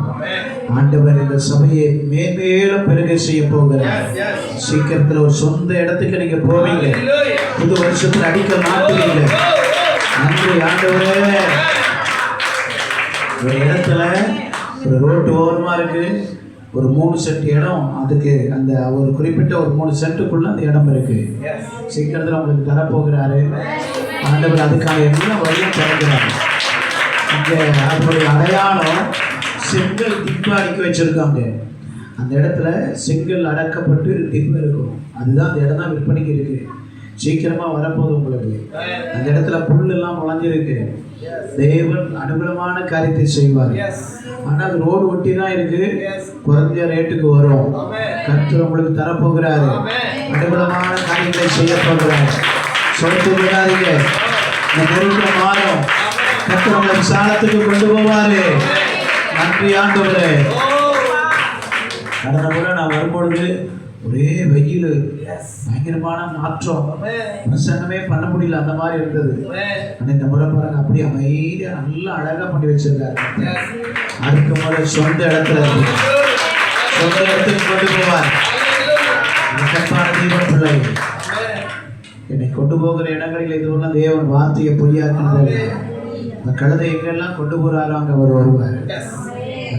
ஆண்டவர் இந்த சபையை மேன்மேலும் பெருக செய்ய போகிறார். சீக்கிரத்தில் ஒரு சொந்த இடத்துக்கு நீங்க போவீங்க. புது வருஷத்துல அடிக்க மாட்டீங்க. நன்றி ஆண்டவரே. ஒரு இடத்துல ஒரு ரோட்டு ஓரமா இருக்கு, ஒரு 3 சென்ட் இடம். அதுக்கு அந்த ஒரு குறிப்பிட்ட ஒரு 3 சென்ட்டுக்குள்ள அந்த இடம் இருக்கு. சீக்கிரத்தில் உங்களுக்கு தரப்போகிறாரு ஆண்டவர். அதுக்கான எல்லா வழியும் திறக்கிறாரு. இங்கே அதனுடைய அடையாளம் செங்கல் திப்பு அடிக்க வச்சிருக்காங்க. அந்த இடத்துல செங்கல் அடக்கப்பட்டு திப்பு இருக்கும். அதுதான் அந்த இடம் தான் விற்பனைக்கு இருக்கு. சீக்கிரமா வரப்போகுது உங்களுக்கு. அந்த இடத்துல புல் எல்லாம் முளைஞ்சிருக்கு. தேவன் அனுகூலமான காரியத்தை செய்வார். ஆனா அது ரோடு ஒட்டி தான் இருக்கு. குறைஞ்ச ரேட்டுக்கு வரும். கர்த்தர் உங்களுக்கு தரப்போகிறாரு. அனுகூலமான காரியங்களை செய்ய போகிறார். சொல்லிட்டு விடாதீங்க. இந்த நெருக்க மாறும். கர்த்தர் உங்களை விசாலத்துக்கு கொண்டு போவாரு. நன்றி ஆண்டவரே. கடந்த முறை நான் வரும்பொழுது ஒரே வெயில், பயங்கரமான மாற்றம், பிரசங்கமே பண்ண முடியல, அந்த மாதிரி இருந்தது. ஆனால் இந்த முறை பாருங்க, அப்படியே அமைதியா நல்லா அழகா பண்ணி வச்சிருக்காரு. அதுக்கு முறை சொந்த இடத்துல சொந்த இடத்துக்கு கொண்டு போவார். பிள்ளை என்னை கொண்டு போகிற இடங்களில் இதுவெல்லாம் தேவன் வார்த்தையை பொய்யாக்குனது. அந்த கழுதை எங்கெல்லாம் கொண்டு போறாரோ அங்க அவர் வருவார்.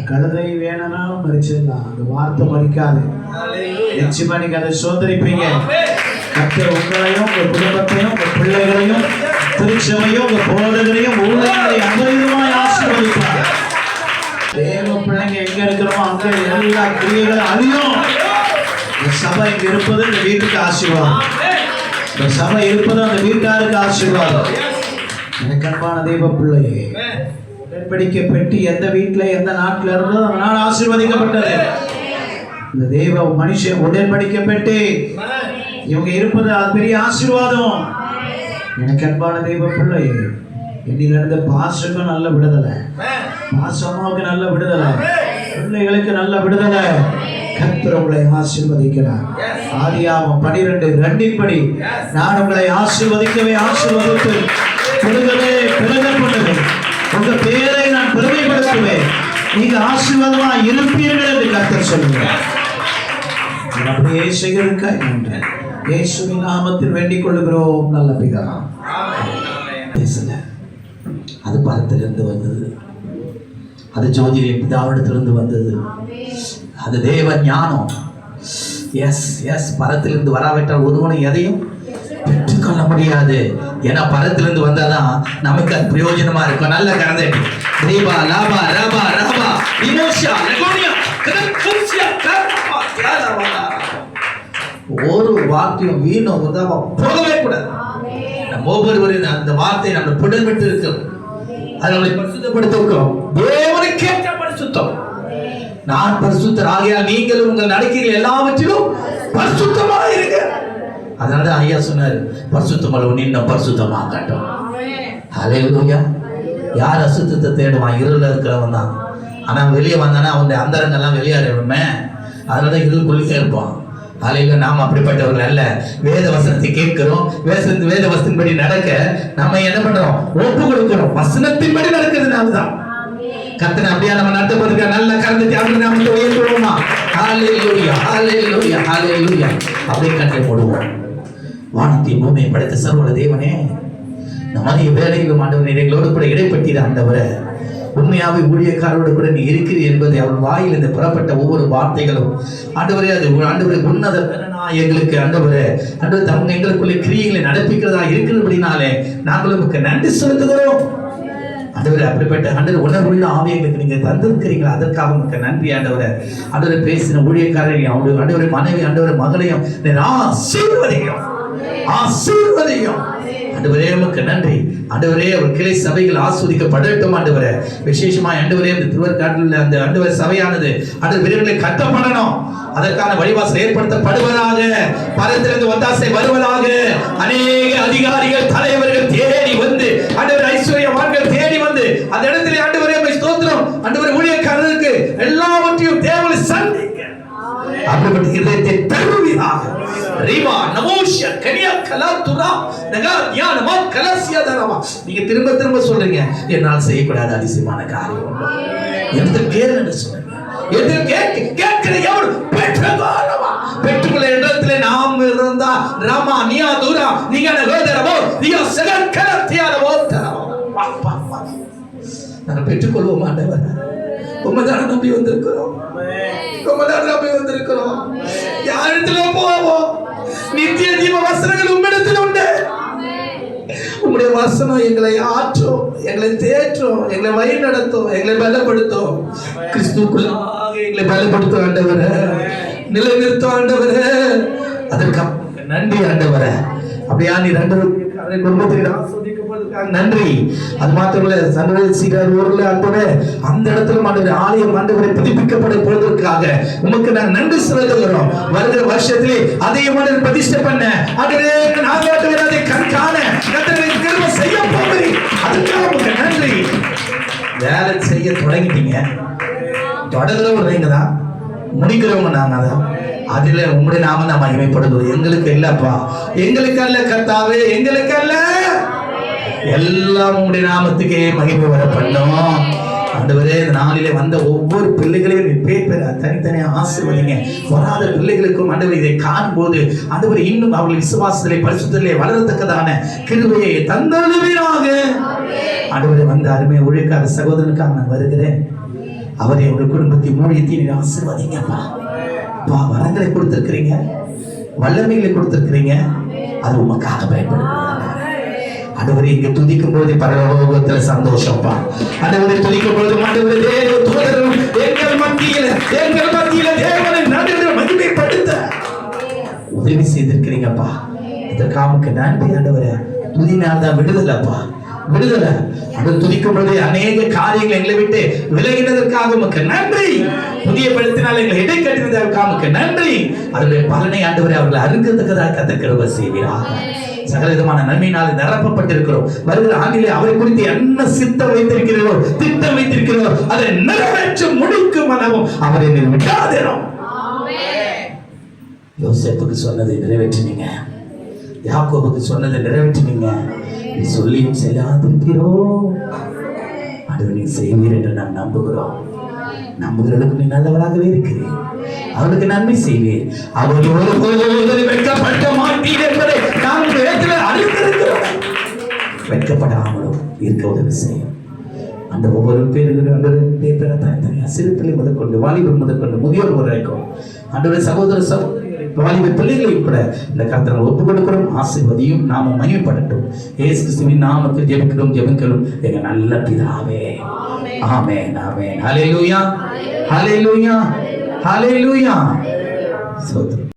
கழுதை வேணும்னாலும் மறிச்சிடலாம், அந்த வார்த்தை மறிக்காது. நிச்சயமா நீங்க அதை சோதரிப்பீங்க. கர்த்தர் உங்களையும் உங்க குடும்பத்தையும் உங்க பிள்ளைகளையும் திருச்சபையும் உங்க போதகரையும் ஊழியர்களை அபரிதமாய் ஆசீர்வதிப்பார். தேவ பிள்ளைங்க எங்க இருக்கிறோமோ அங்க எல்லா கிரியைகளும் அழியும். இந்த சபை இங்க இருப்பது இந்த வீட்டுக்கு ஆசீர்வாதம். இந்த சபை இருப்பது அந்த வீட்டாருக்கு ஆசீர்வாதம். எனக்கு அன்பான தெய்வ பிள்ளையே, உடன்படிக்கை பெட்டி எந்த வீட்டுல எந்த நாட்டுல இருந்தோ அந்த நாள் ஆசீர்வதிக்கப்பட்டது. இந்த தெய்வ மனுஷன் உடன்படிக்கை பெட்டி இவங்க இருப்பது அது பெரிய ஆசீர்வாதம். எனக்கு அன்பான தெய்வ பிள்ளையே, என்னிலிருந்து பாசக்கும் நல்ல விடுதலை, பாசமாவுக்கு நல்ல விடுதலை, பிள்ளைகளுக்கு நல்ல விடுதலை. கர்த்தர் உங்களை ஆசீர்வதிக்கிறார். ஆதியாகமம் 12:2 நான் உங்களை ஆசீர்வதிக்கவே ஆசீர்வதித்து கொடுக்கவே பிறக பண்ணுவேன். உங்க பேரை நான் பெருமைப்படுத்துவேன். நீங்க ஆசீர்வாதமா இருப்பீர்கள் என்று கர்த்தர் சொல்லுகிறார். அப்படியே செய்கிறதுக்காய் நன்றி. இயேசுவின் நாமத்தில் வேண்டிக் கொள்ளுகிறோம் நல்ல பிதாவே. பேசுங்க. அது பரத்திலிருந்து வந்தது, அது ஜோதியின் பிதாவிடத்திலிருந்து வந்தது, அது தேவ ஞானம். எஸ் எஸ் பரத்திலிருந்து வராவிட்டால் ஒருவனை எதையும் பெற்றுக்கொள்ள முடியாது. ஏன்னா பரத்திலிருந்து வந்தாதான் நமக்கு அது பிரயோஜனமா இருக்கும். நல்ல கரந்தை ரீபா லாபா ரபா ரபா இனோஷா லெகோனியா கதர்சியா கரபா யாலவா. ஒரு வார்த்தையும் வீணோ வந்தாவா போகவே கூடாது. நம்ம ஒவ்வொருவரின் அந்த வார்த்தை நம்ம புடல்விட்டு இருக்கும். அதை நம்மளை பரிசுத்தப்படுத்தும். தேவனுக்கு ஏற்ற பரிசுத்தம். நான் பரிசுத்தர் ஆகையால் நீங்களும் உங்கள் நடக்கைகள் எல்லாவற்றிலும் பரிசுத்தமா இருங்க. அதனாலதான் ஐயா சொன்னாரு, பரிசுத்தம் இன்னும் பரிசுத்தமாகட்டும். ஹல்லேலூயா. யார் அசுத்தத்தை தேடுவான்? இருள இருக்கிறவன் தான். ஆனா வெளியே வந்தானா அவனுடைய அந்தரங்கெல்லாம் வெளியேறணுமே. அதனாலதான் இருளுக்குள்ளே இருப்பான். ஹல்லேலூயா. நாம் அப்படிப்பட்டவர்கள் அல்ல. வேத வசனத்தை கேட்கிறோம், வேத வசனத்தின்படி நடக்க நம்ம என்ன பண்றோம்? ஒப்பு கொடுக்கிறோம். வசனத்தின்படி நடக்கிறதுனாலதான் கர்த்தர் அப்படியே நம்ம நடத்தப்படுகிற நல்ல கரத்தை அவரை நாம உயர்த்துவோமா? ஹல்லேலூயா ஹல்லேலூயா ஹல்லேலூயா. அப்படியே கட்டளை போடுவோம். வானத்தையும் பூமியை படைத்த சர்வ தேவனே, இந்த மதிய வேலையிலும் ஆண்டவரே எங்களோடு கூட இடைப்பட்டீர் ஆண்டவரே. உண்மையாவே ஊழியக்காரோடு கூட நீ இருக்கிறீர் என்பதை அவர் வாயிலிருந்து புறப்பட்ட ஒவ்வொரு வார்த்தைகளும் ஆண்டவரே அது ஆண்டவரே உன்னத எங்களுக்கு ஆண்டவரே ஆண்டவர் தம் எங்களுக்குள்ளே கிரியைகளை நடப்பிக்கிறதா இருக்கிறபடினாலே நாங்கள் உங்களுக்கு நன்றி செலுத்துகிறோம். ஆண்டவரே அப்படிப்பட்ட ஆண்டவர் உணர்வுள்ள ஆவியங்களுக்கு நீங்க தந்திருக்கிறீங்களா, அதற்காக உங்களுக்கு நன்றி ஆண்டவரே. ஆண்டவரை பேசின ஊழியக்காரரையும் அவருடைய ஆண்டவரை மனைவி ஆண்டவரை மகளையும் ஆசீர்வதியும் ஆசீர்வதியும் ஆண்டவரே உமக்கு நன்றி. ஆண்டவரே ஒரு கிளை சபைகள் ஆஸ்வதிக்கப்படட்டும் ஆண்டவரே. விசேஷமா ஆண்டவரே அந்த திருவற்காட்டில் அந்த ஆண்டவர் சபையானது ஆண்டவர் விரைவில் கட்டப்படணும், அதற்கான வழிவாசல் ஏற்படுத்தப்படுவதாக, பரத்திலிருந்து ஒத்தாசை வருவதாக. அநேக அதிகாரிகள் தலைவர்கள் தேடி வந்து ஆண்டவர் ஐஸ்வர்யவான்கள் தேடி வந்து அந்த இடத்திலே ஆண்டவரே ஸ்தோத்திரம் ஆண்டவரே ஊழியக்காரருக்கு எல்லாவற்றையும் தேவனை சந்திக்க அப்படிப்பட்ட இதயத்தை தருவீராக. ரிவா நமோஷ கனியா கலாத்துரா நகா ஞானமா கலசியா தரவா. நீங்க திரும்ப திரும்ப சொல்றீங்க என்னால் செய்யக்கூடாத அதிசயமான காரியம் என்று கேளுன்னு சொல்றீங்க. எது கேட்கிற எவரு பெற்றுக்கொள்ளவா, பெற்றுக்கொள்ள இடத்திலே நாம் இருந்தா ராமா நியா தூரா நீங்க நகோதரவோ நீங்க சகல் கலத்தியாரவோ தரவோ நாங்கள் பெற்றுக்கொள்வோம் ஆண்டவர். உண்மைதான நம்பி வந்திருக்கிறோம், உண்மைதான நம்பி வந்திருக்கிறோம். யாரிடத்துல போவோம்? நித்திய ஜீவ வசனங்கள் உம்மிடத்தில் உண்டு. உம்முடைய வசனம் எங்களை ஆற்றும், எங்களை தேற்றும், எங்களை வழி நடத்தும், எங்களை பலப்படுத்தும். கிறிஸ்துக்குள்ளாக எங்களை பலப்படுத்தும் ஆண்டவரே, நிலைநிறுத்தும் ஆண்டவரே. அதற்காக நன்றி ஆண்டவரே. அப்படியா நீ குடும்பத்தில் ஆஸ்வதிக்கப்படுவதற்காக நன்றி. அது மாத்திரமல்ல அந்த இடத்துல ஆலயம் ஆண்டவரை புதுப்பிக்கப்படுவதற்காக உமக்கு நான் நன்றி செலுத்துகிறோம். வருகிற வருஷத்திலே அதையும் பிரதிஷ்டை பண்ண அதை கண்காண கிருபை செய்ய போகிறேன். அதுக்காக உமக்கு நன்றி. வேலை செய்ய தொடங்கிட்டீங்க, தொடங்குறவங்க நீங்க தான், முடிக்கிறவங்க நாங்க தான். அதுல உங்களுடைய நாம தான் மகிமைப்படுது. எங்களுக்கு இல்லப்பா, எங்களுக்கு அல்ல கர்த்தாவே, எங்களுக்கு அல்ல, எல்லாம் உங்களுடைய நாமத்துக்கே மகிமை வர பண்ணோம் ஆண்டவரே. இந்த நாளிலே வந்த ஒவ்வொரு பிள்ளைகளையும் பேர் தனித்தனியா ஆசீர்வதிங்க. வராத பிள்ளைகளுக்கும் ஆண்டவர் இதை காணும்போது ஆண்டவர் இன்னும் அவர்கள் விசுவாசத்திலே பரிசுத்தத்திலே வளரத்தக்கதான கிருபையை தந்தருவீராக. ஆண்டவரே வந்த அருமை ஊழியக்கார சகோதரனுக்காக நான் வருகிறேன். அவரை ஒரு குடும்பத்தை மூழியத்தை ஆசீர்வதிங்கப்பா. வரங்களை கொடுத்திருக்கிறீங்க, வல்லமைகளை கொடுத்திருக்கிறீங்க, அது உமக்காக பயன்படுத்துங்க. ஆண்டவரே இங்க துதிக்கும் போது பரலோகத்துல சந்தோஷம்ப்பா. ஆண்டவரை துதிக்கும் போது ஆண்டவரே எங்கள் மத்தியில தேவனை நடுவில் மகிமைப்படுத்த உதவி செய்திருக்கிறீங்கப்பா. இதற்காக நன்றி ஆண்டவரே. துதினால் தான் விடுதலைப்பா, விடுதலை. அது துதிக்கும் பொழுது அநேக காரியங்கள் எங்களை விட்டு விலகினதற்காக உமக்கு நன்றி. புதிய பலத்தினால் எங்களை இடை கட்டினதற்காக உமக்கு நன்றி. அதனுடைய பலனை ஆண்டவரை அவர்கள் அருங்கத்தக்கதாக கத்த கிருபை செய்வீராக. சகல விதமான நன்மையினால் நிரப்பப்பட்டிருக்கிறோம். வருகிற ஆண்டிலே அவரை குறித்து என்ன சித்தம் வைத்திருக்கிறோ, திட்டம் வைத்திருக்கிறோ, அதை நிறைவேற்ற முடிக்கும் அளவும் அவரை விடாதிரும். யோசேப்புக்கு சொன்னதை நிறைவேற்றினீங்க, யாக்கோபுக்கு சொன்னதை நிறைவேற்றினீங்க. சொல்லியும் செய்யாதிருக்கிறோ, அது நீ செய்வீர் என்று நாம் நம்புகிறோம். நம்புகிறதுக்கு நீ நல்லவராகவே இருக்கிறீர், அவருக்கு நன்மை செய்வீர். அவர்களோடு வெட்கப்பட மாட்டீர் என்பதை நாம் அறிந்திருக்கிறோம். வெட்கப்படாமலும் இருக்க உதவி செய்யும். அந்த ஒவ்வொரு பேரும் சிறுபிள்ளை முதற்கொண்டு வாலிபர் முதற்கொண்டு முதியோர் வரைக்கும் அந்த சகோதர சகோதரிகளை வாலிப பிள்ளைகளையும் கூட இந்த கர்த்தரை ஒப்புக் கொடுக்கிறோம். ஆசீர்வதியும் நாம மகிமைப்படட்டும். இயேசு கிறிஸ்துவின் நாமத்தில் ஜெபிக்கிறோம் எங்க நல்ல பிதாவே. ஆமென், ஆமென். ஹல்லேலூயா, ஹல்லேலூயா, ஹல்லேலூயா.